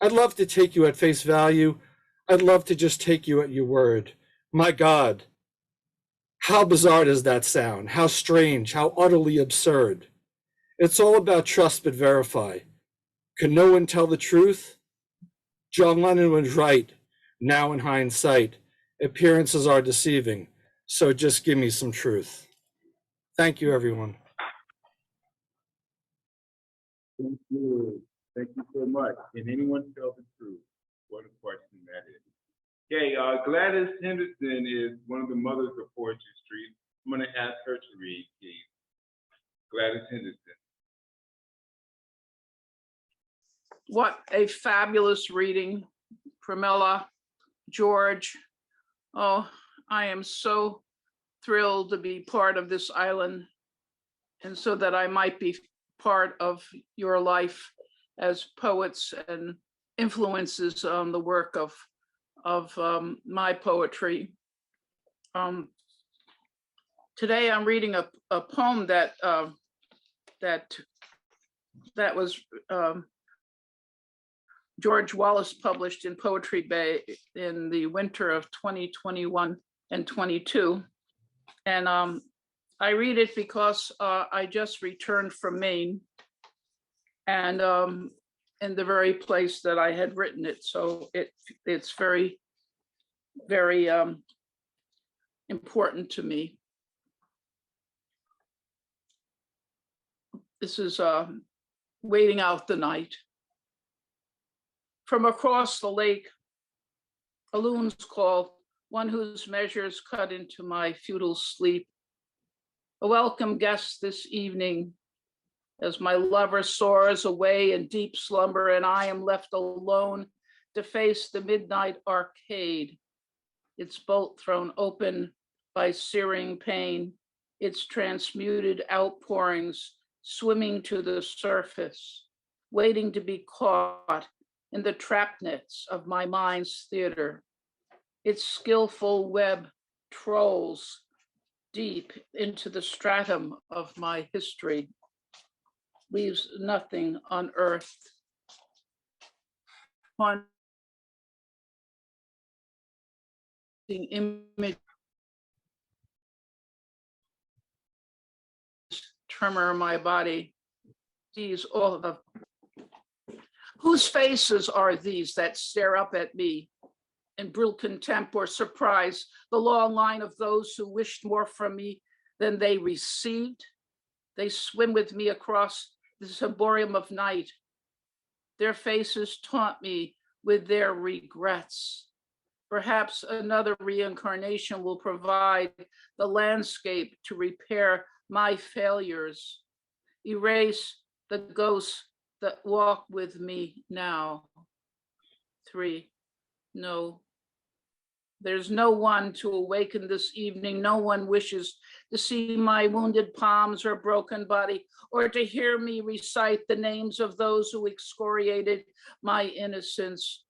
I'd love to take you at face value, I'd love to just take you at your word. My God, how bizarre does that sound? How strange, how utterly absurd. It's all about trust but verify. Can no one tell the truth? John Lennon was right, now in hindsight. Appearances are deceiving, so just give me some truth. Thank you, everyone. Thank you. Thank you so much. Can anyone tell the truth? What a question that is. Okay, Gladys Henderson is one of the mothers of Poetry Street. I'm going to ask her to read, please. Gladys Henderson. What a fabulous reading, Pramila, George. Oh, I am so thrilled to be part of this island, and so that I might be part of your life as poets and influences on the work of my poetry. Today I'm reading a poem that was George Wallace published in Poetry Bay in the winter of 2021 and 22. And I read it because I just returned from Maine, and in the very place that I had written it. So it's very, very important to me. This is Waiting Out the Night. From across the lake, a loon's call, one whose measures cut into my futile sleep. A welcome guest this evening, as my lover soars away in deep slumber and I am left alone to face the midnight arcade, its bolt thrown open by searing pain, its transmuted outpourings swimming to the surface, waiting to be caught in the trap nets of my mind's theater. Its skillful web trolls deep into the stratum of my history, leaves nothing unearthed. Haunting image tremor my body. These all of whose faces are these that stare up at me in brutal contempt or surprise, the long line of those who wished more from me than they received? They swim with me across the ciborium of night. Their faces taunt me with their regrets. Perhaps another reincarnation will provide the landscape to repair my failures, erase the ghosts that walk with me now. 3, no. There's no one to awaken this evening. No one wishes to see my wounded palms or broken body, or to hear me recite the names of those who excoriated my innocence,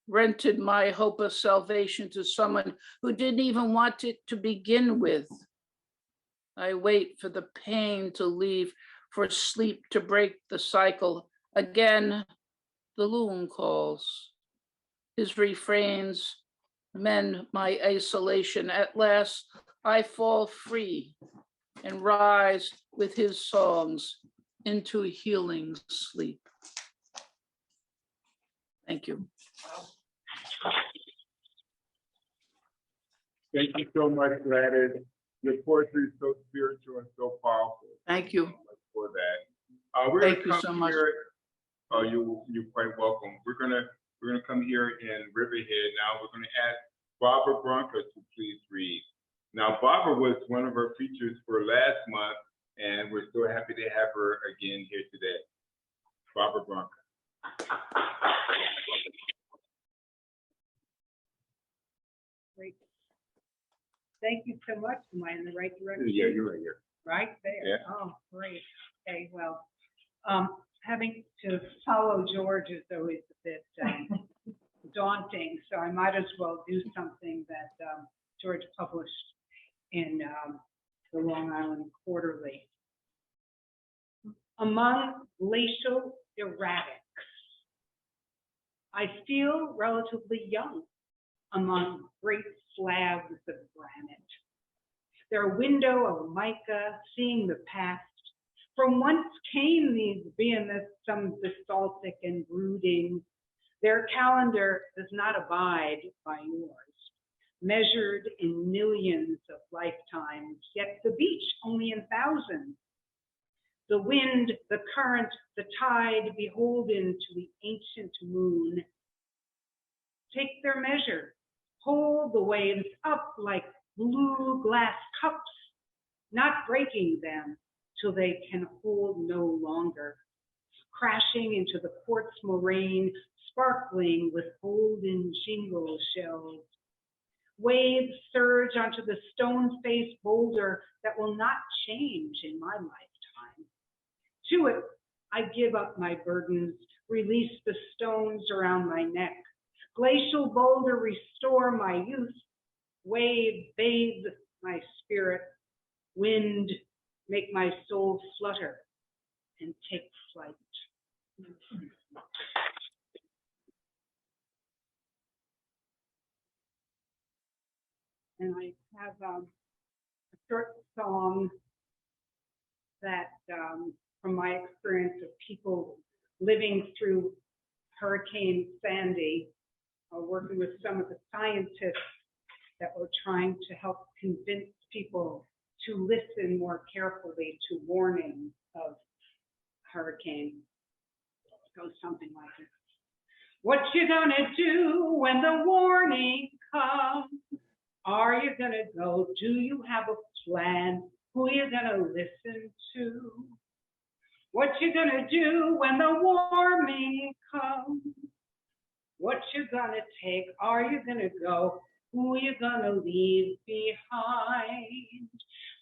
rented my hope of salvation to someone who didn't even want it to begin with. I wait for the pain to leave, for sleep to break the cycle. Again, the loon calls. His refrains mend my isolation. At last, I fall free and rise with his songs into healing sleep. Thank you. Thank you so much, Gladys. Your poetry is so spiritual and so powerful. Thank you. For that. Thank you so much. You're quite welcome. We're gonna come here in Riverhead now. We're gonna ask Barbara Bronca to please read. Now, Barbara was one of our features for last month, and we're so happy to have her again here today. Barbara Bronca. Great. Thank you so much. Am I in the right direction? Yeah, you're right here. Right there. Yeah. Oh, great. Okay, well, having to follow George is always a bit daunting, so I might as well do something that George published in the Long Island Quarterly. Among glacial erratics, I feel relatively young among great slabs of granite. Their window of mica, seeing the past, from whence came these behemoths, some basaltic and brooding. Their calendar does not abide by yours. measured in millions of lifetimes, yet the beach only in thousands. The wind, the current, the tide, beholden to the ancient moon, take their measure, hold the waves up like blue glass cups, not breaking them till they can hold no longer, crashing into the quartz moraine, sparkling with golden jingle shells. Waves surge onto the stone-faced boulder that will not change in my lifetime. To it, I give up my burdens, release the stones around my neck. Glacial boulder, restore my youth. Wave, bathe my spirit. Wind, make my soul flutter and take flight. And I have a short song that, from my experience of people living through Hurricane Sandy, working with some of the scientists that were trying to help convince people to listen more carefully to warnings of hurricanes. It goes something like this. What you gonna do when the warning comes? Are you gonna go? Do you have a plan? Who are you gonna listen to? What you gonna do when the warning comes? What you gonna take? Are you gonna go? Who are you gonna leave behind?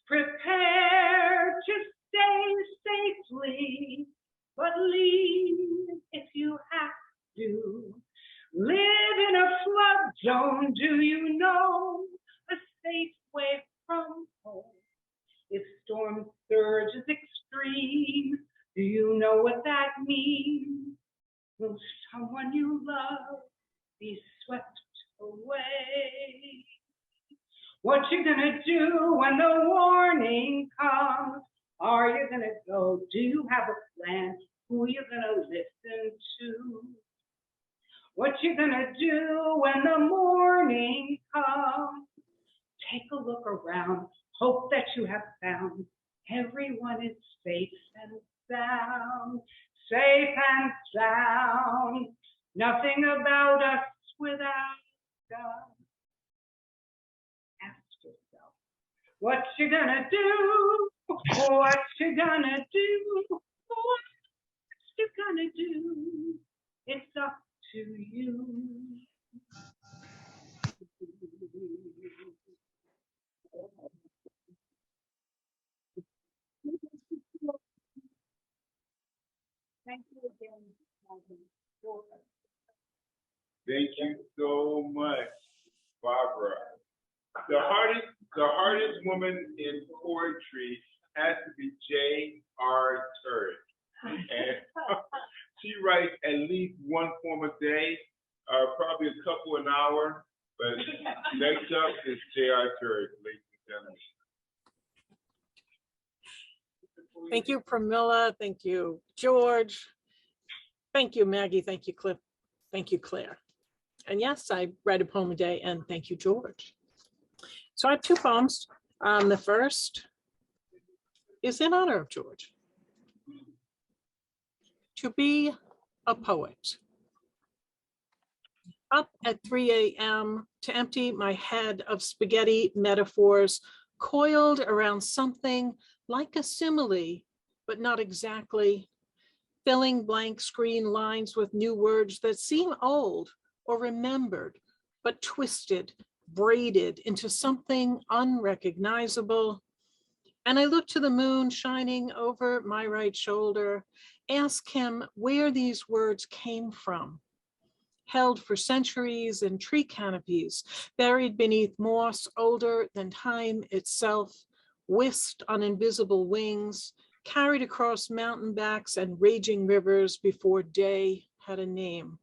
Prepare to stay safely, but leave if you have to. Live in a flood zone, do you know? A safe way from home. If storm surge is extreme, do you know what that means? Will someone you love be swept away? What you gonna do when the warning comes? Are you gonna go? Do you have a plan? Who are you gonna listen to? What you gonna do when the morning comes? Take a look around, hope that you have found everyone is safe and sound, safe and sound. Nothing about us without God. Ask yourself, what you gonna do? What you gonna do? What you gonna do? It's up to you. Thank you again, Maggie. Thank you so much, Barbara. The hardest woman in poetry has to be J.R. Turk. And she writes at least one poem a day, probably a couple an hour. But next up is J.R. Turk, ladies and gentlemen. Thank you, Pramila. Thank you, George. Thank you, Maggie. Thank you, Cliff. Thank you, Claire. And yes, I write a poem a day, and thank you, George. So I have two poems. The first is in honor of George. To be a poet. Up at 3 a.m. to empty my head of spaghetti metaphors coiled around something like a simile, but not exactly, filling blank screen lines with new words that seem old or remembered, but twisted, braided into something unrecognizable. And I look to the moon shining over my right shoulder, ask him where these words came from. Held for centuries in tree canopies, buried beneath moss older than time itself, whisked on invisible wings, carried across mountain backs and raging rivers before day had a name.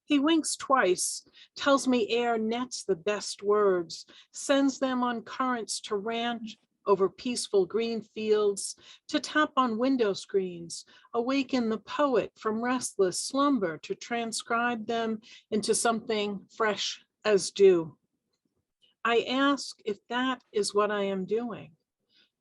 He winks twice, tells me air nets the best words, sends them on currents to ranch over peaceful green fields, to tap on window screens, awaken the poet from restless slumber to transcribe them into something fresh as dew. I ask if that is what I am doing.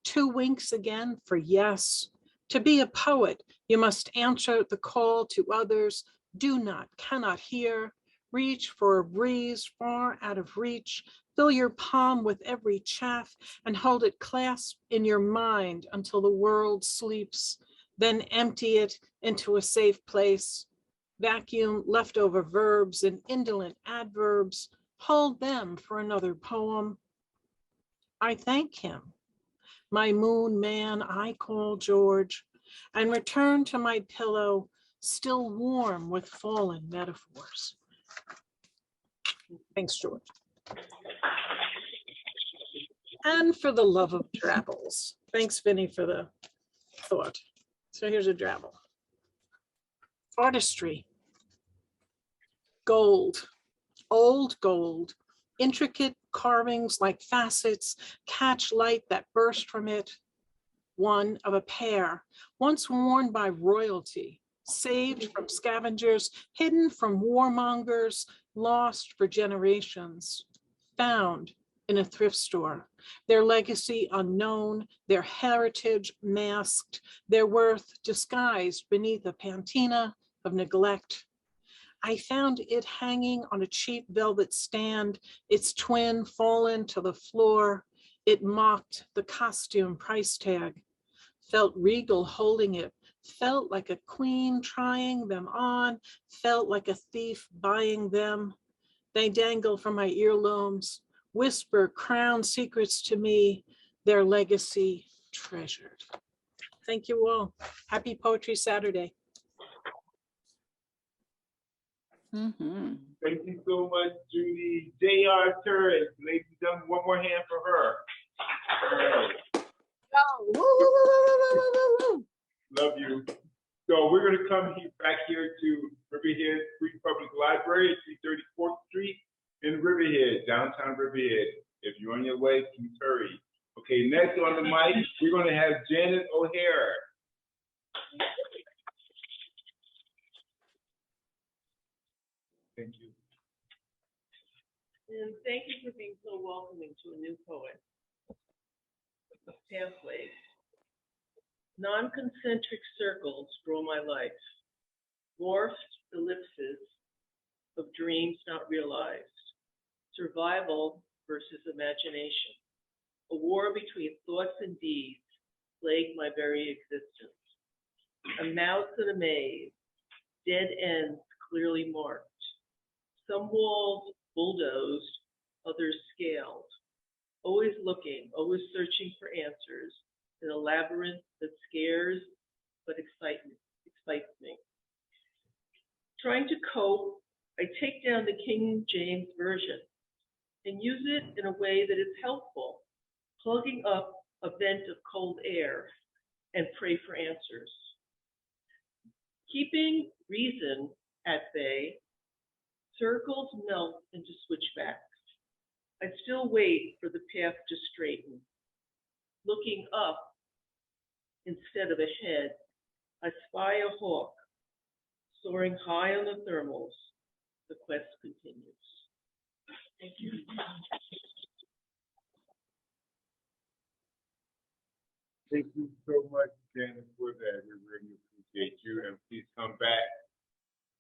2 winks again for yes. To be a poet, you must answer the call to others. Do not, cannot hear. Reach for a breeze far out of reach. Fill your palm with every chaff and hold it clasped in your mind until the world sleeps. Then empty it into a safe place. Vacuum leftover verbs and indolent adverbs. Hold them for another poem. I thank him, my moon man I call George, and return to my pillow, still warm with fallen metaphors. Thanks, George. And for the love of travels. Thanks, Vinny, for the thought. So here's a drabble. Artistry. Gold, old gold, intricate carvings like facets catch light that burst from it. One of a pair, once worn by royalty, saved from scavengers, hidden from warmongers, lost for generations, found in a thrift store, their legacy unknown, their heritage masked, their worth disguised beneath a patina of neglect. I found it hanging on a cheap velvet stand, its twin fallen to the floor. It mocked the costume price tag, felt regal holding it, felt like a queen trying them on, felt like a thief buying them. They dangle from my earlobes, whisper crown secrets to me, their legacy treasured. Thank you all. Happy Poetry Saturday. Mm-hmm. Thank you so much, Judy. J.R. Turris, ladies and gentlemen, one more hand for her. Oh, woo, woo, woo, woo, woo, woo, woo. Love you. So we're going to come back here to Riverhead Free Public Library, 334th Street in Riverhead, downtown Riverhead. If you're on your way, please hurry. Okay, next on the mic, we're going to have Janet O'Hare. Thank you. And thank you for being so welcoming to a new poet. Pathways. Non-concentric circles draw my life. Morphed ellipses of dreams not realized. Survival versus imagination. A war between thoughts and deeds plagued my very existence. A mouse in a maze. Dead ends clearly marked. Some walls bulldozed, others scaled. Always looking, always searching for answers in a labyrinth that scares but excites me. Trying to cope, I take down the King James Version and use it in a way that is helpful, plugging up a vent of cold air and pray for answers. Keeping reason at bay, circles melt into switchbacks. I still wait for the path to straighten. Looking up instead of ahead, I spy a hawk soaring high on the thermals. The quest continues. Thank you. Thank you so much, Janet, for that. We really appreciate you, and please come back.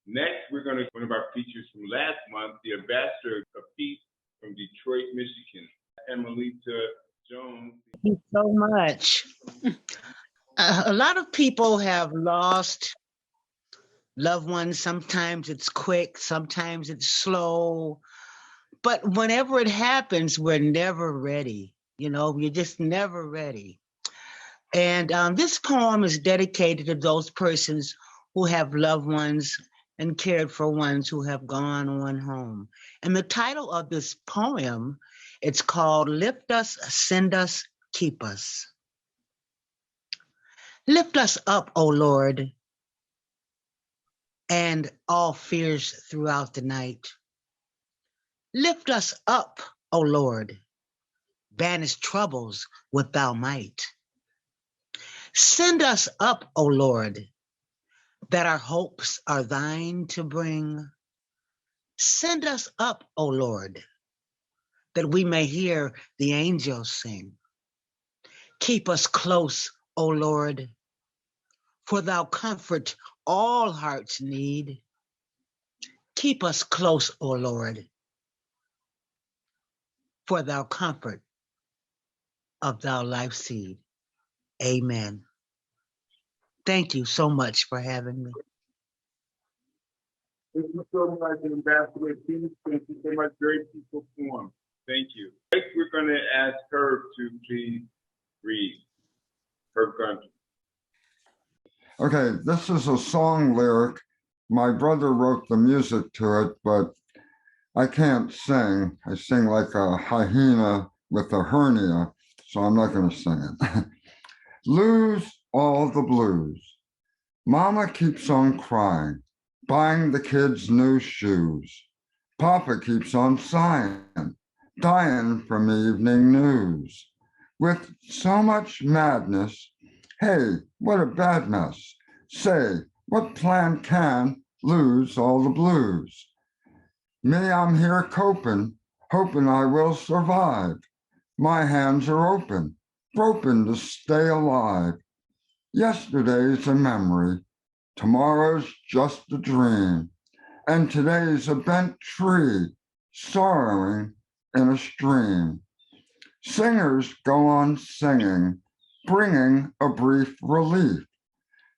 Next, we're going to one of our features from last month, the Ambassador of Peace from Detroit, Michigan, Emelita Jones. Thank you so much. A lot of people have lost loved ones. Sometimes it's quick, sometimes it's slow. But whenever it happens, we're never ready. You know, you're just never ready. And this poem is dedicated to those persons who have loved ones and cared for ones who have gone on home. And the title of this poem, it's called Lift Us, Send Us, Keep Us. Lift us up, O Lord, and all fears throughout the night. Lift us up, O Lord, banish troubles with thy might. Send us up, O Lord, that our hopes are thine to bring. Send us up, O Lord, that we may hear the angels sing. Keep us close, O Lord, for thou comfort all hearts need. Keep us close, O Lord, for thou comfort of thou life seed. Amen. Thank you so much for having me. Thank you so much, Ambassador Keith. Thank you so much. Very peaceful form. Thank you. Next, we're going to ask Herb to please read. Herb Gunter. Okay, this is a song lyric. My brother wrote the music to it, but I can't sing. I sing like a hyena with a hernia, so I'm not going to sing it. Lose all the blues. Mama keeps on crying, buying the kids new shoes. Papa keeps on sighing, dying from evening news. With so much madness, hey, what a bad mess. Say, what plan can lose all the blues? Me, I'm here coping, hoping I will survive. My hands are open, groping to stay alive. Yesterday's a memory, tomorrow's just a dream, and today's a bent tree, sorrowing in a stream. Singers go on singing, bringing a brief relief.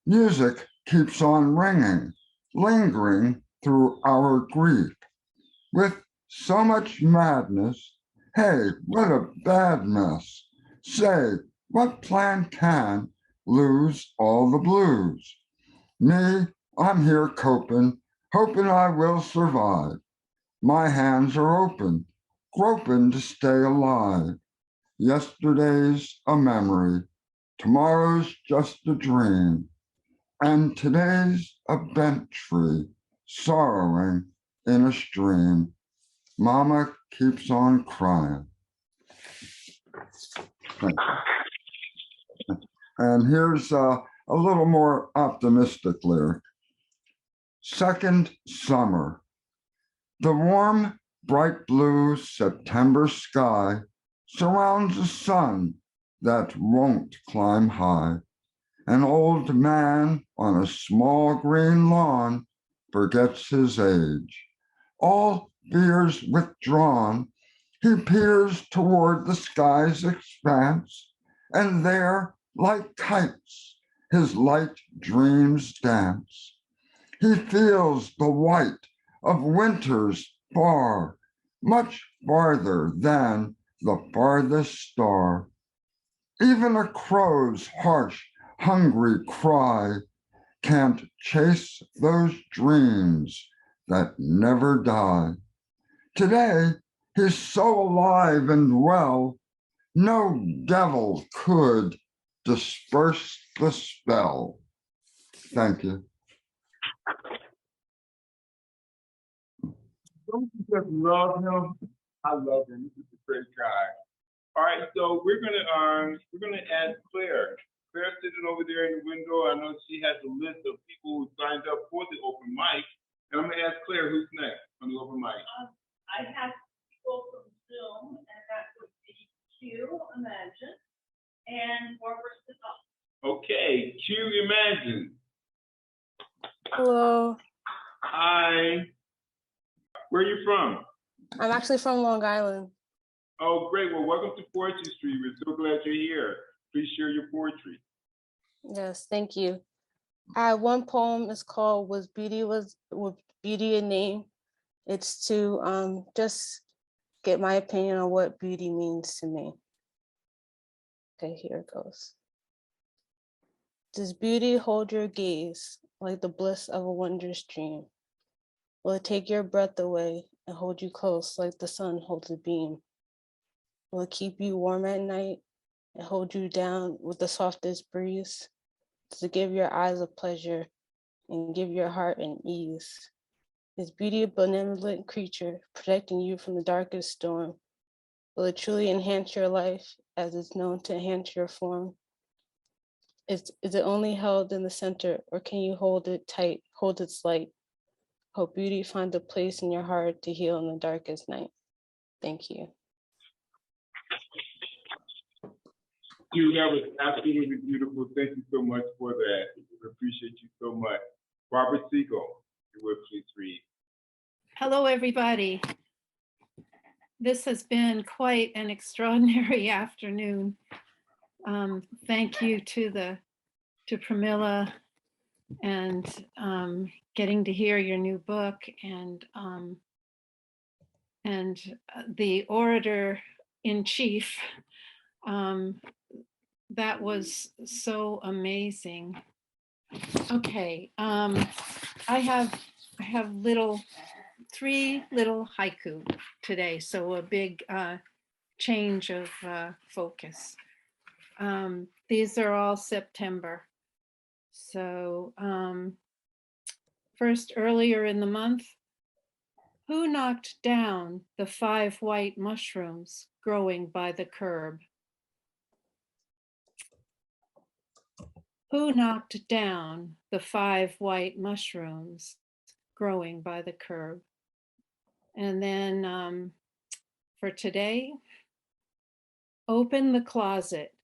Music keeps on ringing, lingering through our grief. With so much madness, hey, what a bad mess. Say, what plan can lose all the blues? Me, I'm here coping, hoping I will survive. My hands are open, groping to stay alive. Yesterday's a memory, tomorrow's just a dream, and today's a bent tree, sorrowing in a stream. Mama keeps on crying. And here's a little more optimistic lyric. Second summer. The warm, bright blue September sky surrounds a sun that won't climb high. An old man on a small green lawn forgets his age. All fears withdrawn, he peers toward the sky's expanse, and there, like kites, his light dreams dance. He feels the white of winter's far, much farther than the farthest star. Even a crow's harsh, hungry cry can't chase those dreams that never die. Today, he's so alive and well, no devil could disperse the spell. Thank you. Don't you just love him? I love him. He's a great guy. All right, so we're gonna ask Claire. Claire's sitting over there in the window. I know she has a list of people who signed up for the open mic, and I'm gonna ask Claire who's next on the open mic. I have people from Zoom, and that would be Q, Imagine, and Barbara Siddall. Okay, Q Imagine. Hello, Hi. Where are you from? I'm actually from Long Island. Oh, great. Well, welcome to Poetry Street. We're so glad you're here. Please share your poetry. Yes, thank you. I have one poem. It's called "Was Beauty a Name?" It's to just get my opinion on what beauty means to me. Okay, here it goes. Does beauty hold your gaze like the bliss of a wondrous dream? Will it take your breath away and hold you close like the sun holds a beam? Will it keep you warm at night and hold you down with the softest breeze? Does it give your eyes a pleasure and give your heart an ease? Is beauty a benevolent creature protecting you from the darkest storm? Will it truly enhance your life as it's known to enhance your form? Is it only held in the center, or can you hold it tight, hold its light? Hope beauty finds a place in your heart to heal in the darkest night. Thank you. That was absolutely beautiful. Thank you so much for that. We appreciate you so much. Barbara Siegel, if you would please read. Hello, everybody. This has been quite an extraordinary afternoon. Thank you to Pramila and getting to hear your new book and the orator in chief. That was so amazing. Okay, I have three little haiku today, so a big change of focus. These are all September. So first, earlier in the month, who knocked down the 5 white mushrooms growing by the curb? Who knocked down the 5 white mushrooms growing by the curb? And then for today, open the closet,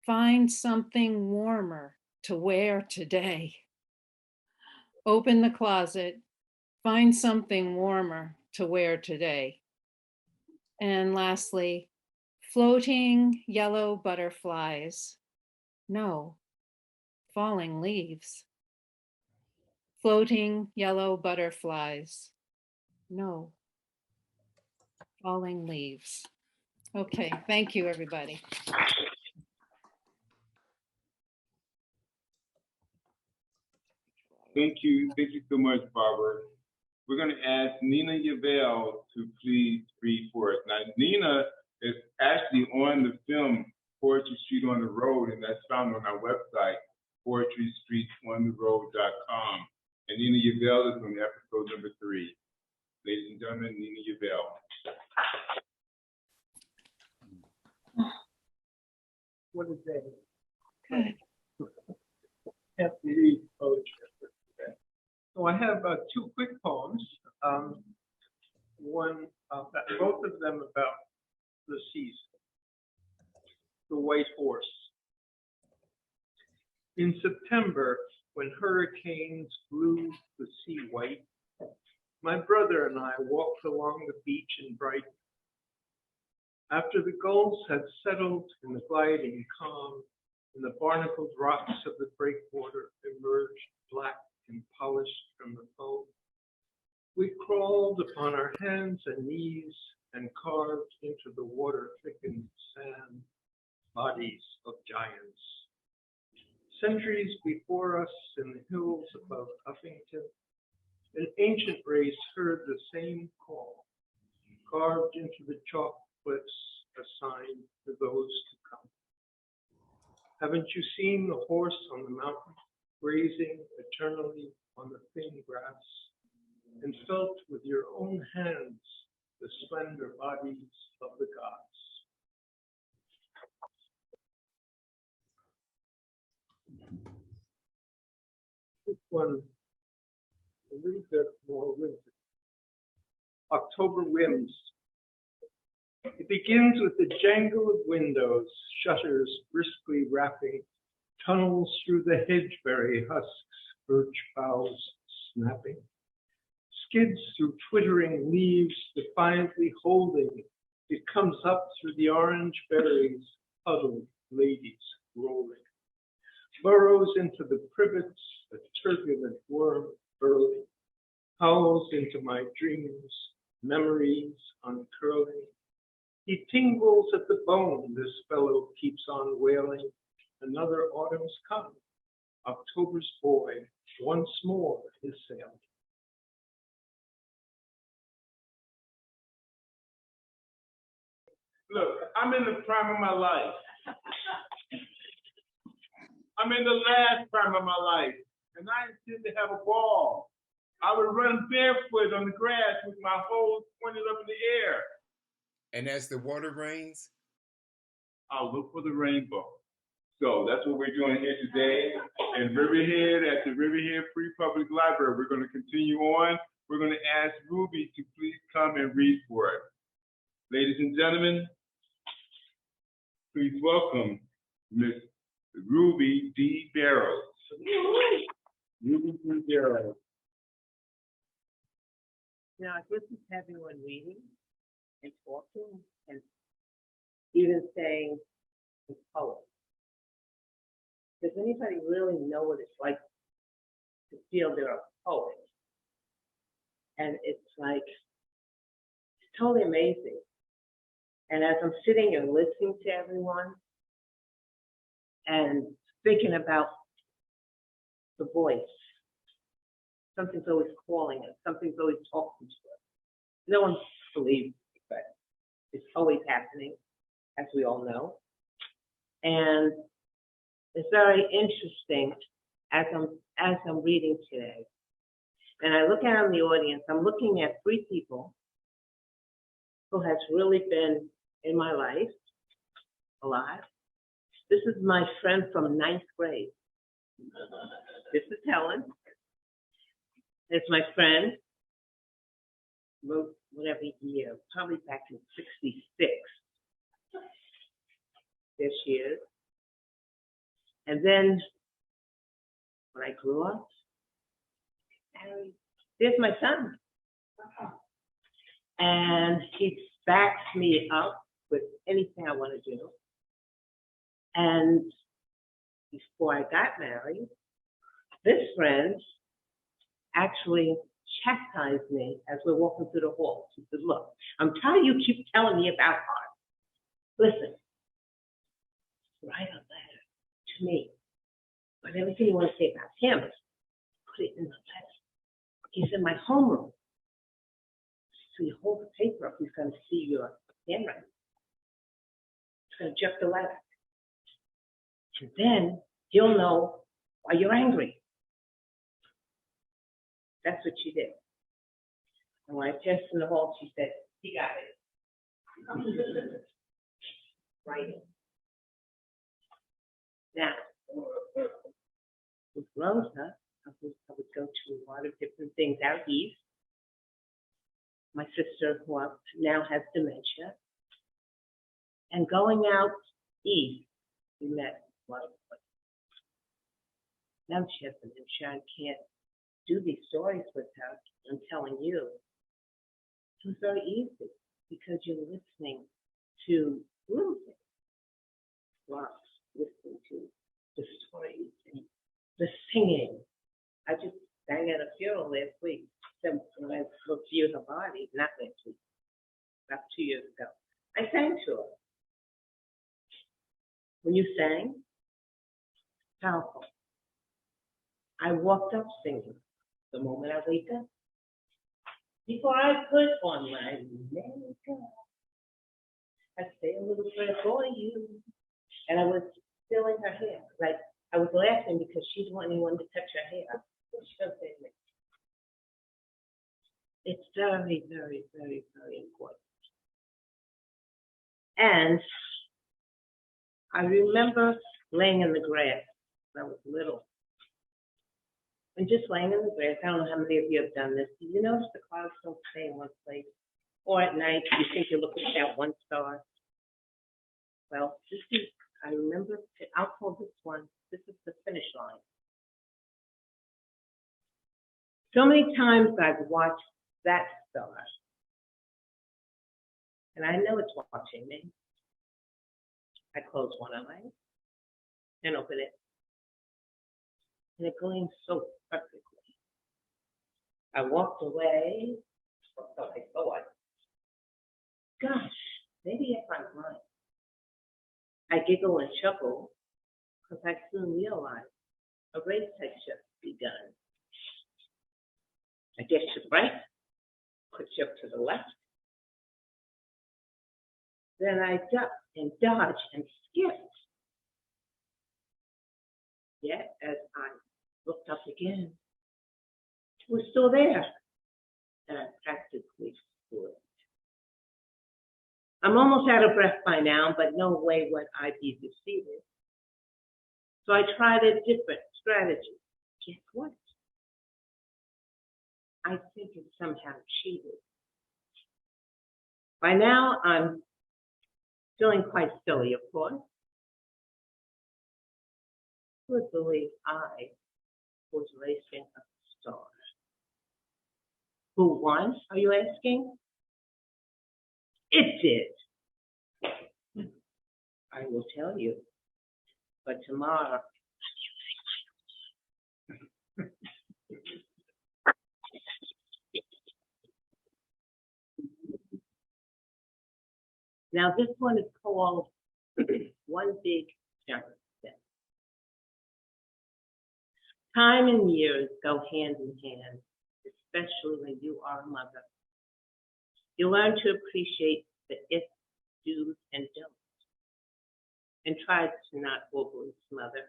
find something warmer to wear today. Open the closet, find something warmer to wear today. And lastly, floating yellow butterflies. No, falling leaves. Floating yellow butterflies. No, falling leaves. Okay, thank you, everybody. Thank you so much, Barbara. We're going to ask Nina Yavell to please read for us. Now, Nina is actually on the film Poetry Street on the Road, and that's found on our website, poetrystreetontheroad.com. And Nina Yavell is on episode number 3. Ladies and gentlemen, Nina Yavell. What is that? Good. Have to read poetry. So I have 2 quick poems. Both of them about the season. The White Horse. In September, when hurricanes blew the sea white, my brother and I walked along the beach in Brighton. After the gulls had settled in the gliding calm, and the barnacled rocks of the breakwater emerged black and polished from the foam, we crawled upon our hands and knees and carved into the water-thickened sand bodies of giants. Centuries before us in the hills above Uffington, an ancient race heard the same call, carved into the chalk cliffs, a sign for those to come. Haven't you seen the horse on the mountain, grazing eternally on the thin grass, and felt with your own hands the slender bodies of the gods? This one, a little bit more winter. October whims. It begins with the jangle of windows, shutters briskly rapping, tunnels through the hedgeberry husks, birch boughs snapping, skids through twittering leaves, defiantly holding. It comes up through the orange berries, huddled ladies rolling, burrows into the privets, a turbulent worm burrowing, howls into my dreams, memories uncurling. He tingles at the bone, this fellow keeps on wailing. Another autumn's come, October's boy, once more is sailing. Look, I'm in the prime of my life. I'm in the last prime of my life, and I intend to have a ball. I would run barefoot on the grass with my hose pointed up in the air. And as the water rains, I'll look for the rainbow. So that's what we're doing here today in Riverhead at the Riverhead Free Public Library. We're going to continue on. We're going to ask Ruby to please come and read for us. Ladies and gentlemen, please welcome Miss Ruby D. Barrows. Ruby D. Barrows. Now, I listen to everyone reading and talking and even saying the poet. Does anybody really know what it's like to feel they're a poet? And it's like, it's totally amazing. And as I'm sitting and listening to everyone and thinking about the voice, something's always calling us, something's always talking to us. No one believes it, but it's always happening, as we all know. And it's very interesting as I'm reading today. And I look out in the audience, I'm looking at 3 people who has really been in my life a lot. This is my friend from 9th grade. This is Helen. It's my friend, wrote whatever year, probably back in '66. There she is. And then when I grew up, there's my son. And he backs me up with anything I want to do. And before I got married, this friend actually chastised me as we're walking through the hall. She said, look, I'm tired you keep telling me about art. Listen, write a letter to me. But everything you want to say about him, put it in the letter. He's in my homeroom. So you hold the paper up, he's going to see your handwriting. He's going to jump the letter. And then he'll know why you're angry. That's what she did. And when I passed in the hall, she said, he got it. Writing. Now, with Rosa, I would go to a lot of different things out east. My sister, who now has dementia. And going out east, we met a lot of places. Now she has dementia and can't do these stories with her. I'm telling you, it was very easy because you're listening to music. Rocks, listening to the stories and the singing. I just sang at a funeral last week. When I viewed her body, not last week, about 2 years ago. I sang to her. When you sang, powerful. I walked up singing the moment I wake up. Before I put on my makeup, I say a little prayer for you. And I was feeling her hair. Like, I was laughing because she's wanting anyone to touch her hair. She doesn't say anything. It's very, very, very, very important. And I remember laying in the grass when I was little. And just laying in the grass, I don't know how many of you have done this. Do you notice the clouds don't stay in one place? Or at night, you think you're looking at that one star. Well, this is, I remember, I'll call this one, this is the finish line. So many times I've watched that star, and I know it's watching me. I close one eye and open it, and it gleams so perfectly. I walked away, so I thought, gosh, maybe if I'm blind. I giggle and chuckle because I soon realized a race had just begun. I dash to the right, quick jump to the left. Then I ducked and dodged and skipped. Yet, as I looked up again, it was still there, and I practically flew it. I'm almost out of breath by now, but no way would I be defeated. So I tried a different strategy. Guess what? I think it somehow cheated. By now, I'm feeling quite silly, of course. who would believe I was racing a star? Who won, are you asking? It did. I will tell you. But tomorrow, now this one is called One Big Jump Step. Time and years go hand in hand, especially when you are a mother. You learn to appreciate the ifs, do's, and don'ts, and try to not overly smother.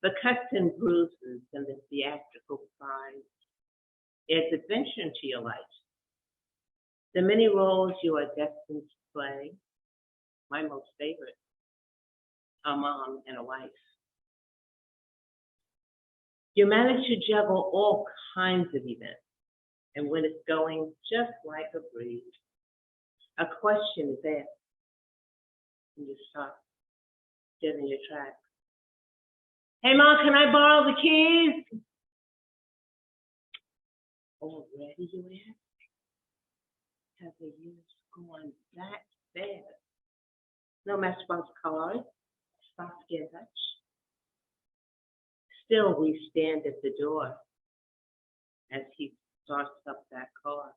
The cuts and bruises and the theatrical cries adds adventure into your life. The many roles you are destined to play, my most favorite, a mom and a wife. You manage to juggle all kinds of events, and when it's going just like a breeze, a question is asked, and you stop dead in your tracks. Hey, Mom, can I borrow the keys? Already, you ask? Have the years gone that fast? No Matchbox cars, soft skin touch. Still, we stand at the door as he starts up that car,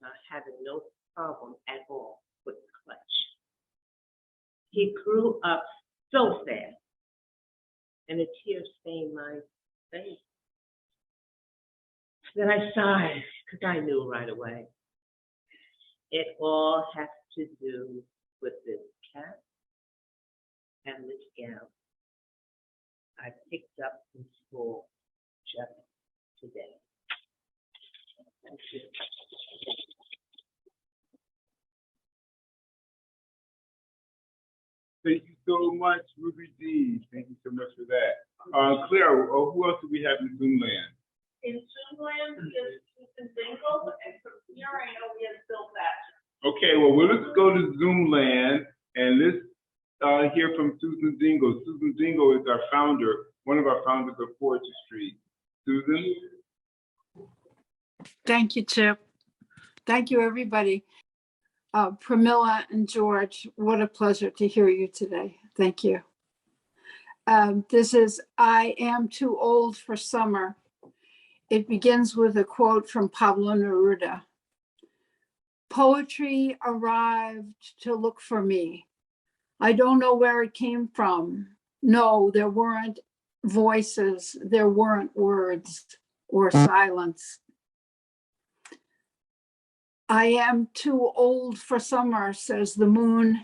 not having no problem at all with the clutch. He grew up so fast, and a tear stained my face. Then I sighed, because I knew right away. It all has to do with this cap and this gown I picked up from school just today. Thank you. Thank you so much, Ruby D. Thank you so much for that. Claire, who else do we have in Zoom land? In Zoomland is Susan Dingle, and from here I know we have Bill Thatcher. Okay, well, let's go to Zoom land and let's hear from Susan Dingle. Susan Dingle is our founder, one of our founders of Poetry Street. Susan? Thank you, Chip. Thank you, everybody. Pramila and George, what a pleasure to hear you today. Thank you. This is I Am Too Old for Summer. It begins with a quote from Pablo Neruda. Poetry arrived to look for me. I don't know where it came from. No, there weren't voices, there weren't words or silence. I am too old for summer, says the moon,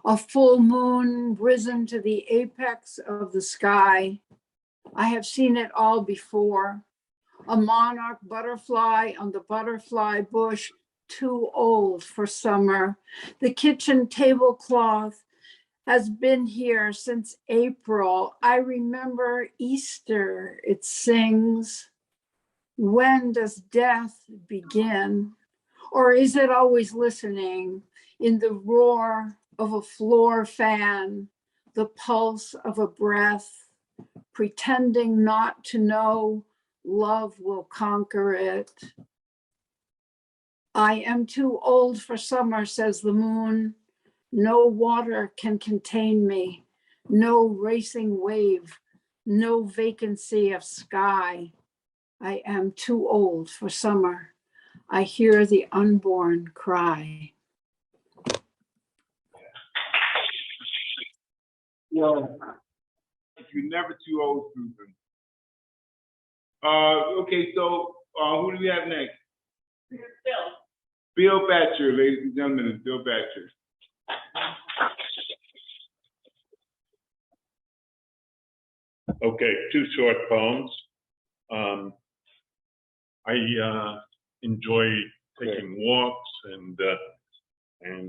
a full moon risen to the apex of the sky. I have seen it all before. A monarch butterfly on the butterfly bush, too old for summer. The kitchen tablecloth has been here since April. I remember Easter, it sings. When does death begin? Or is it always listening in the roar of a floor fan, the pulse of a breath, pretending not to know love will conquer it? I am too old for summer, says the moon. No water can contain me, no racing wave, no vacancy of sky. I am too old for summer. I hear the unborn cry. Well, you're never too old, Susan. Okay, so who do we have next? Bill. Bill Thatcher, ladies and gentlemen, it's Bill Thatcher. Okay, two short poems. I enjoy taking walks, and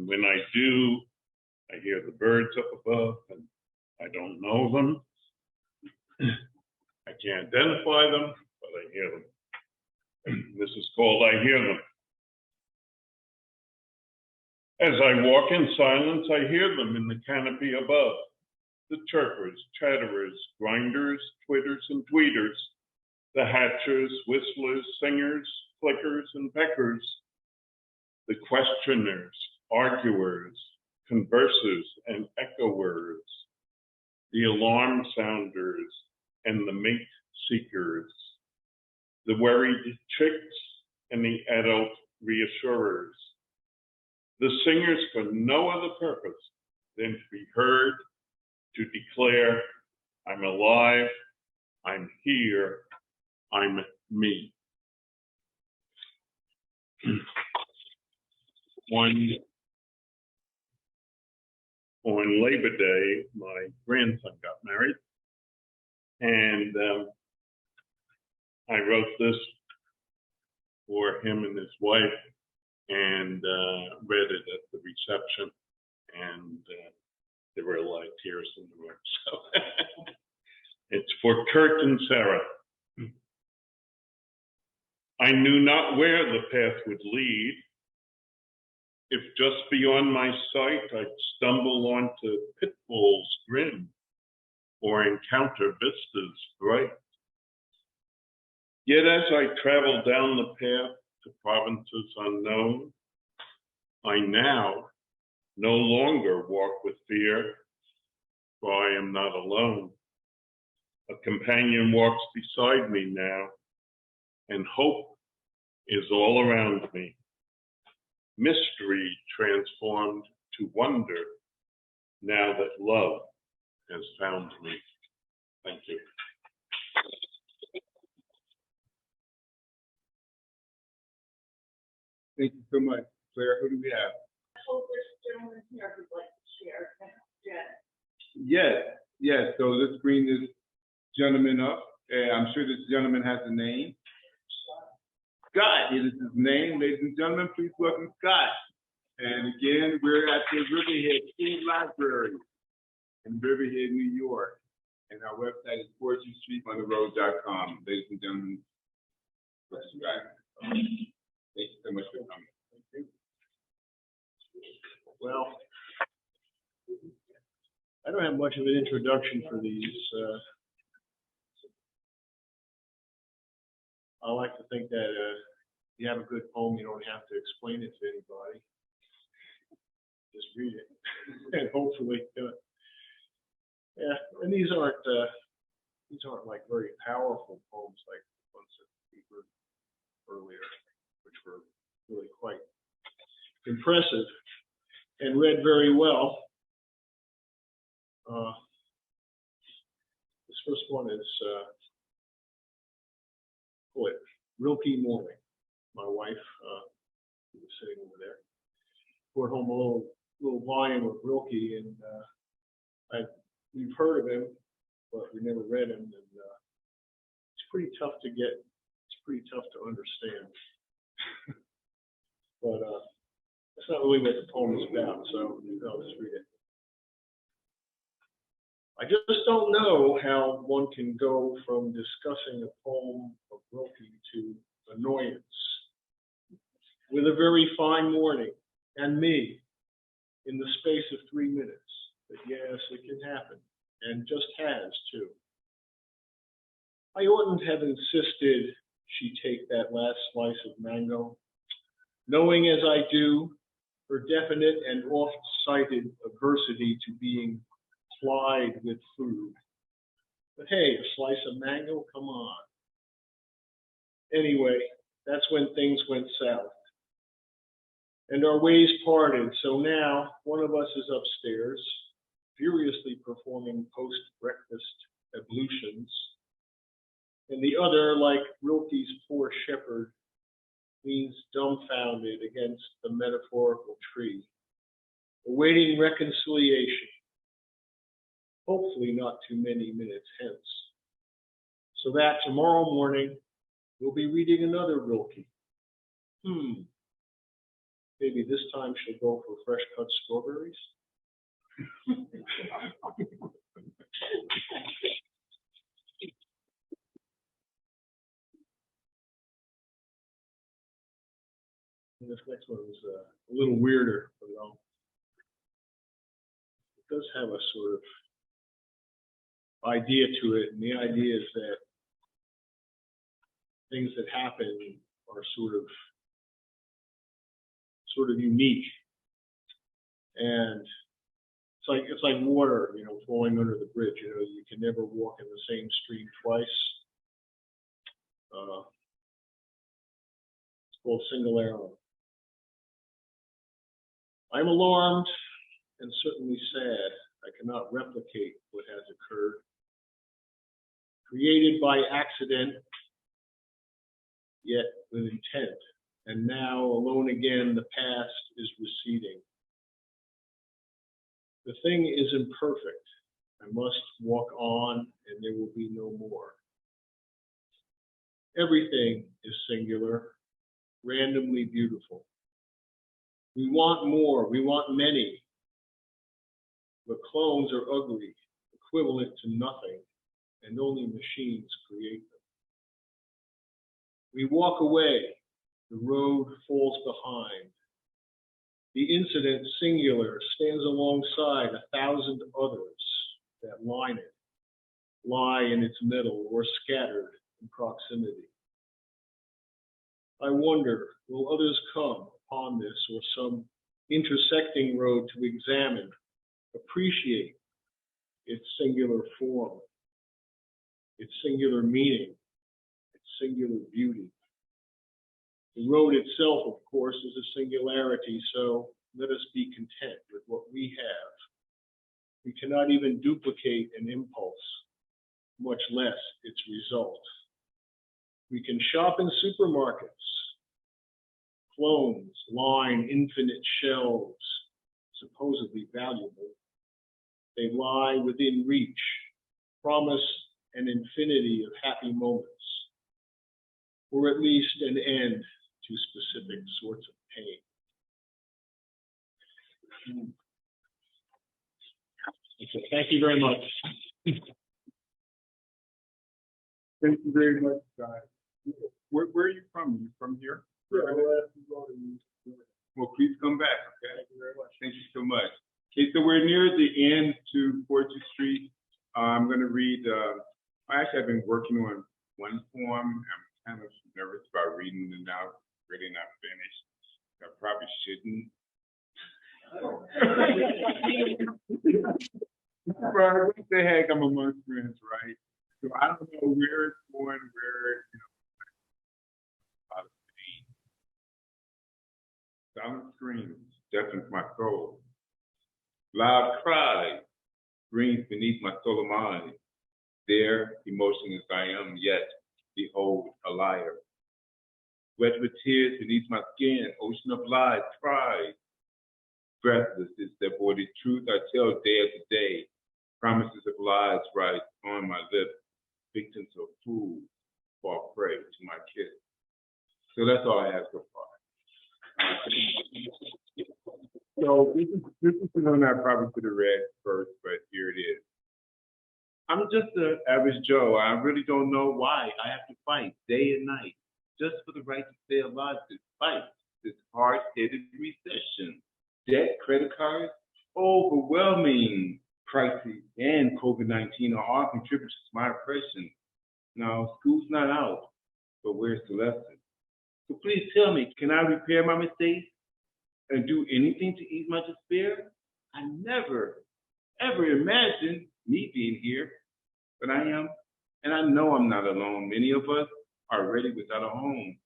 when I do, I hear the birds up above, and I don't know them. I can't identify them, but I hear them. This is called I Hear Them. As I walk in silence, I hear them in the canopy above. the chirpers, chatterers, grinders, twitters, and tweeters, the hatchers, whistlers, singers, clickers, and peckers, the questioners, arguers, conversers, and echoers, the alarm sounders, and the mate seekers, the worried chicks and the adult reassurers, the singers for no other purpose than to be heard, to declare, I'm alive, I'm here, I'm me. On Labor Day, my grandson got married, and I wrote this for him and his wife, and read it at the reception, and there were a lot of tears in the room. So it's for Kurt and Sarah. I knew not where the path would lead. If just beyond my sight I'd stumble onto pitfalls grim or encounter vistas bright. Yet as I travel down the path to provinces unknown, I now no longer walk with fear, for I am not alone. A companion walks beside me now, and hope is all around me. Mystery transformed to wonder now that love has found me. Thank you. Thank you so much. Claire, who do we have? I hope this gentleman here would like to share. Yes. So let's bring this gentleman up. I'm sure this gentleman has a name. Scott, it is his name. Ladies and gentlemen, please welcome Scott. And again, we're at the Riverhead School Library in Riverhead, New York. And our website is 42streetontheroad.com. Ladies and gentlemen, Scott. Thank you so much for coming. Thank you. Well, I don't have much of an introduction for these. I like to think that if you have a good poem, you don't have to explain it to anybody. Just read it, and hopefully, yeah. And these aren't like very powerful poems like the ones that we heard earlier, which were really quite impressive and read very well. This first one is poet Rilke Morning. My wife who was sitting over there brought home a little volume of Rilke, and we've heard of him, but we never read him, and it's pretty tough to get. It's pretty tough to understand. But that's not really what the poem is about, so I'll just read it. I just don't know how one can go from discussing a poem of Rilke to annoyance. With a very fine morning and me in the space of 3 minutes. But yes, it can happen, and just has too. I oughtn't have insisted she take that last slice of mango, knowing as I do her definite and oft-cited aversity to being plied with food. But hey, a slice of mango, come on. Anyway, that's when things went south. And our ways parted, so now one of us is upstairs, furiously performing post-breakfast ablutions, and the other, like Rilke's poor shepherd, leans dumbfounded against the metaphorical tree, awaiting reconciliation, hopefully not too many minutes hence, so that tomorrow morning we'll be reading another Rilke. Maybe this time she'll go for fresh cut strawberries. And this next one is a little weirder, but it does have a sort of idea to it, and the idea is that things that happen are sort of unique, and it's like water, flowing under the bridge. You can never walk in the same stream twice. It's called singularity. I'm alarmed and certainly sad. I cannot replicate what has occurred. Created by accident, yet with intent. And now, alone again, the past is receding. The thing is imperfect. I must walk on, and there will be no more. Everything is singular, randomly beautiful. We want more, we want many. But clones are ugly, equivalent to nothing, and only machines create them. We walk away, the road falls behind. The incident, singular, stands alongside 1,000 others that line it, lie in its middle, or scattered in proximity. I wonder, will others come upon this or some intersecting road to examine, appreciate its singular form, its singular meaning, its singular beauty? The road itself, of course, is a singularity, so let us be content with what we have. We cannot even duplicate an impulse, much less its result. We can shop in supermarkets. Clones line infinite shelves, supposedly valuable. They lie within reach, promise an infinity of happy moments, or at least an end to specific sorts of pain. Okay, thank you very much. Thank you very much, guys. Where are you from? Are you from here? Yeah, well, please come back, okay? Thank you very much. Thank you so much. Okay, so we're near the end to 4th Street. I'm going to read, I've been working on one poem. I'm kind of nervous about reading it now, really not finished. I probably shouldn't. But what the heck, I'm amongst friends, right? So I don't know where it's going, out of pain. Silent screams deafens my soul. Loud cries rings beneath my soul of mind. There, emotionless I am, yet behold a liar. Wet with tears beneath my skin, ocean of lies, pride. Breathless is the avoided truth I tell day after day. Promises of lies rise on my lips. Victims of fools fall prey to my kiss. So that's all I have so far. So this is the one I probably could have read first, but here it is. I'm just an average Joe. I really don't know why I have to fight day and night just for the right to stay alive despite this hard-headed recession. Debt, credit cards, overwhelming crises, and COVID-19 are all contributors to my oppression. Now, school's not out, but where's the lesson? So please tell me, can I repair my mistakes and do anything to ease my despair? I never, ever imagined me being here, but I am, and I know I'm not alone. Many of us are already without a home,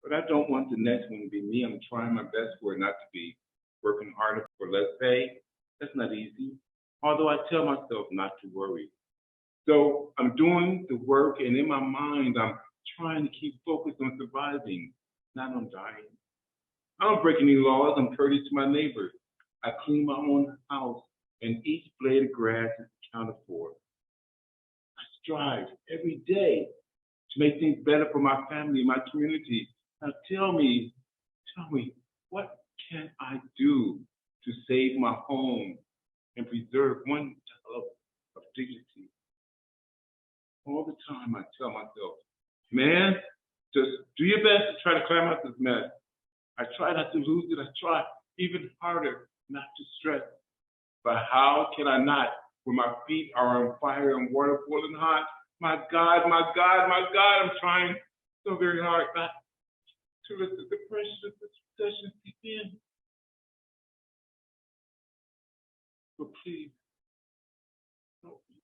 but I don't want the next one to be me. I'm trying my best for it not to be. Working harder for less pay, that's not easy. Although I tell myself not to worry. So I'm doing the work, and in my mind, I'm trying to keep focused on surviving, not on dying. I don't break any laws. I'm courteous to my neighbors. I clean my own house, and each blade of grass is accounted for. I strive every day to make things better for my family, my community. Now tell me, what can I do to save my home and preserve one of dignity? All the time I tell myself, man, just do your best to try to climb out this mess. I try not to lose it. I try even harder not to stress. But how can I not when my feet are on fire and water boiling hot. My God, my God, my God, I'm trying so very hard not to let the pressure of this discussion begin. So please, help me.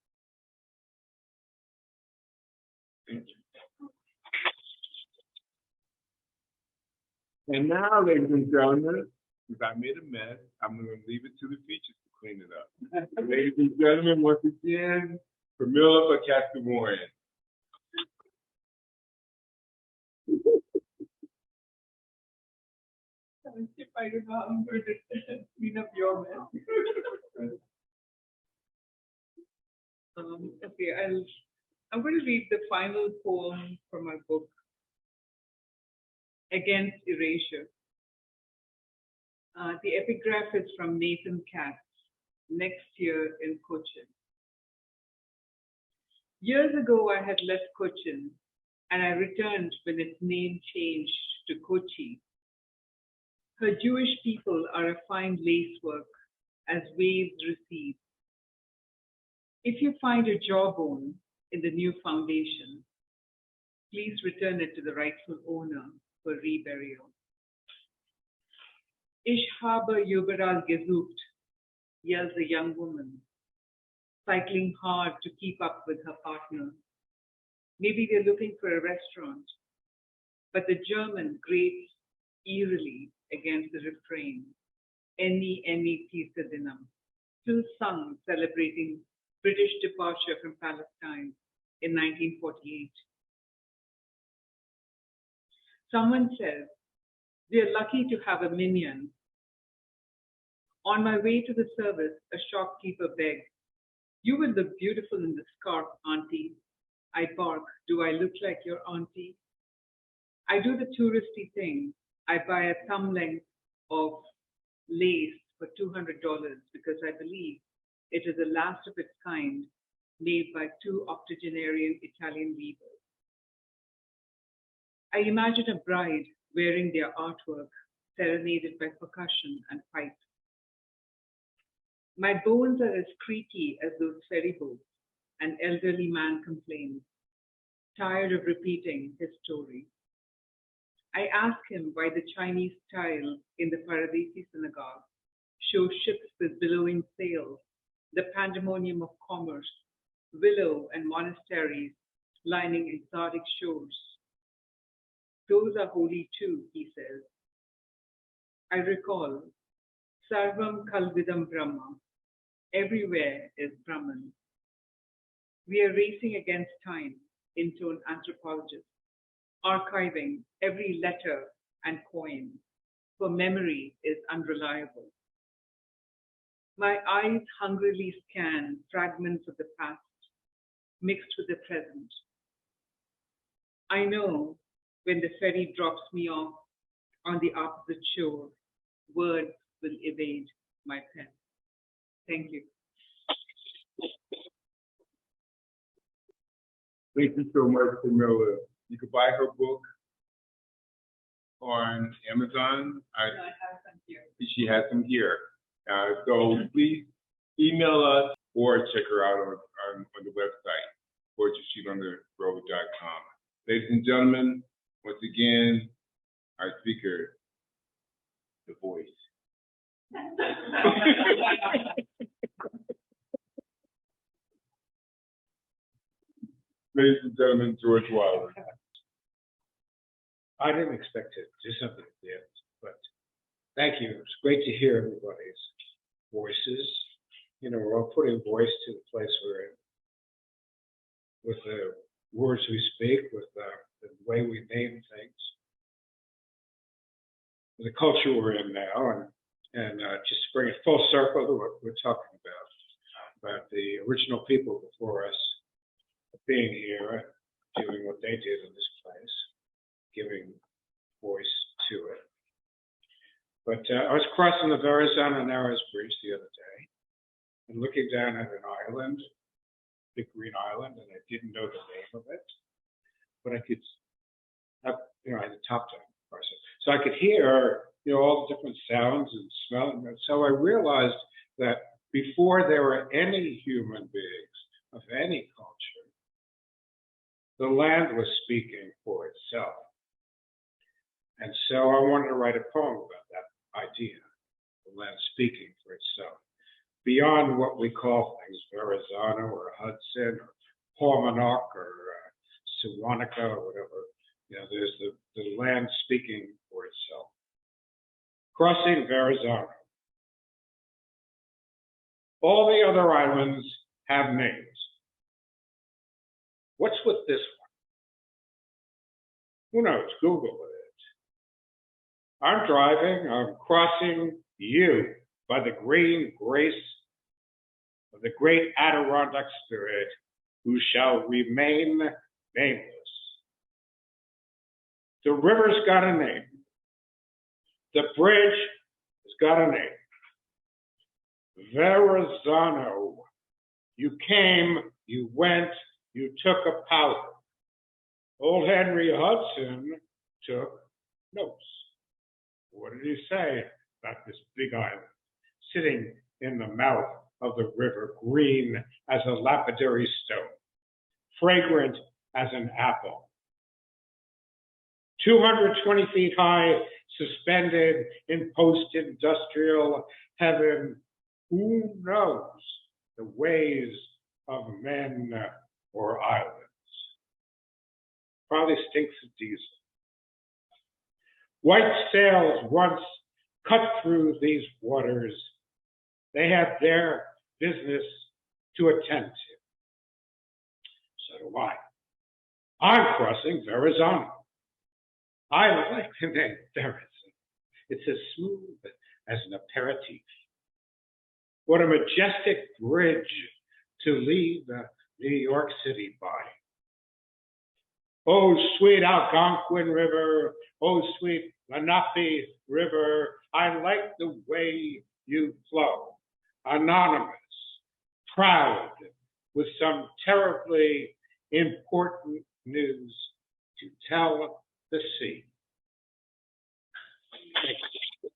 Thank you. And now, ladies and gentlemen, since I made a mess, I'm going to leave it to the features to clean it up. Ladies and gentlemen, once again, Pramila Venkateswaren. If I don't know how I'm going to clean up your mess. Okay, I'm going to read the final poem from my book, Against Erasure. The epigraph is from Nathan Katz, Next Year in Cochin. Years ago, I had left Cochin, and I returned when its name changed to Kochi. Her Jewish people are a fine lacework as waves recede. If you find a jawbone in the new foundation, please return it to the rightful owner for reburial. Ich habe überall gesucht, yells a young woman, cycling hard to keep up with her partner. Maybe they're looking for a restaurant, but the German grates eerily against the refrain, Eni Tisa Dinam, still sung celebrating British departure from Palestine in 1948. Someone says, we are lucky to have a minion. On my way to the service, a shopkeeper begged, you will look beautiful in the scarf, auntie. I bark, do I look like your auntie? I do the touristy thing. I buy a thumb length of lace for $200 because I believe it is the last of its kind, made by 2 octogenarian Italian weavers. I imagine a bride wearing their artwork, serenaded by percussion and pipes. My bones are as creaky as those ferry boats, an elderly man complains, tired of repeating his story. I ask him why the Chinese tiles in the Paradisi synagogue show ships with billowing sails, the pandemonium of commerce, willow and monasteries lining exotic shores. Those are holy too, he says. I recall, Sarvam Kalvidam Brahma, everywhere is Brahman. We are racing against time, intone anthropologists, archiving every letter and coin, for memory is unreliable. My eyes hungrily scan fragments of the past, mixed with the present. I know when the ferry drops me off on the opposite shore, words will evade my pen. Thank you. Thank you so much, Pramila. You can buy her book on Amazon. I have some here. She has them here. So please email us or check her out on the website, poetrystreetontheroad.com. Ladies and gentlemen, once again, our speaker, the voice. Ladies and gentlemen, George Wallace. I didn't expect to do something at the end, but thank you. It's great to hear everybody's voices. You know, we're all putting voice to the place we're in, with the words we speak, with the way we name things, the culture we're in now, and just to bring it full circle to what we're talking about the original people before us being here and doing what they did in this place, giving voice to it. But I was crossing the Verrazano Narrows Bridge the other day and looking down at an island, big green island, and I didn't know the name of it, but I could, I had the top down, of course. So I could hear, all the different sounds and smells. And so I realized that before there were any human beings of any culture, the land was speaking for itself. And so I wanted to write a poem about that idea, the land speaking for itself, beyond what we call things, Verrazano or Hudson or Paumanok or Suwanica or whatever. You know, there's the land speaking for itself. Crossing Verrazano. All the other islands have names. What's with this one? Who knows? Google it. I'm driving, I'm crossing you by the green grace of the great Adirondack spirit who shall remain nameless. The river's got a name. The bridge has got a name. Verrazano. You came, you went, you took a powder. Old Henry Hudson took notes. What did he say about this big island, sitting in the mouth of the river, green as a lapidary stone, fragrant as an apple, 220 feet high, suspended in post-industrial heaven? Who knows the ways of men or islands? Probably stinks of diesel. White sails once cut through these waters. They have their business to attend to. So do I. I'm crossing Verrazano. I like the name Verrazano. It's as smooth as an aperitif. What a majestic bridge to leave New York City by. Oh, sweet Algonquin River, oh, sweet Lenape River, I like the way you flow. Anonymous, proud, with some terribly important news to tell the sea. Thank you.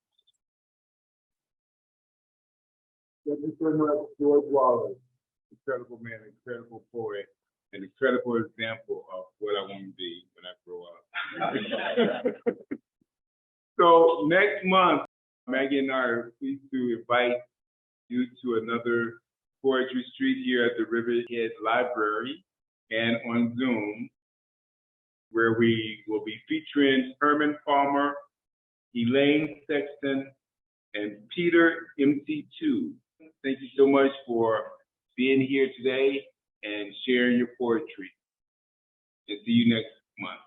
Thank you so much, George Wallace. Incredible man, incredible poet, an incredible example of what I want to be when I grow up. So next month, Maggie and I are pleased to invite you to another poetry street here at the Riverhead Library and on Zoom, where we will be featuring Herman Palmer, Elaine Sexton, and Peter MC2. Thank you so much for being here today and sharing your poetry. And see you next month.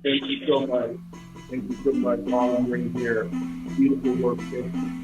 Thank you so much. Thank you so much, volunteering here. Beautiful work.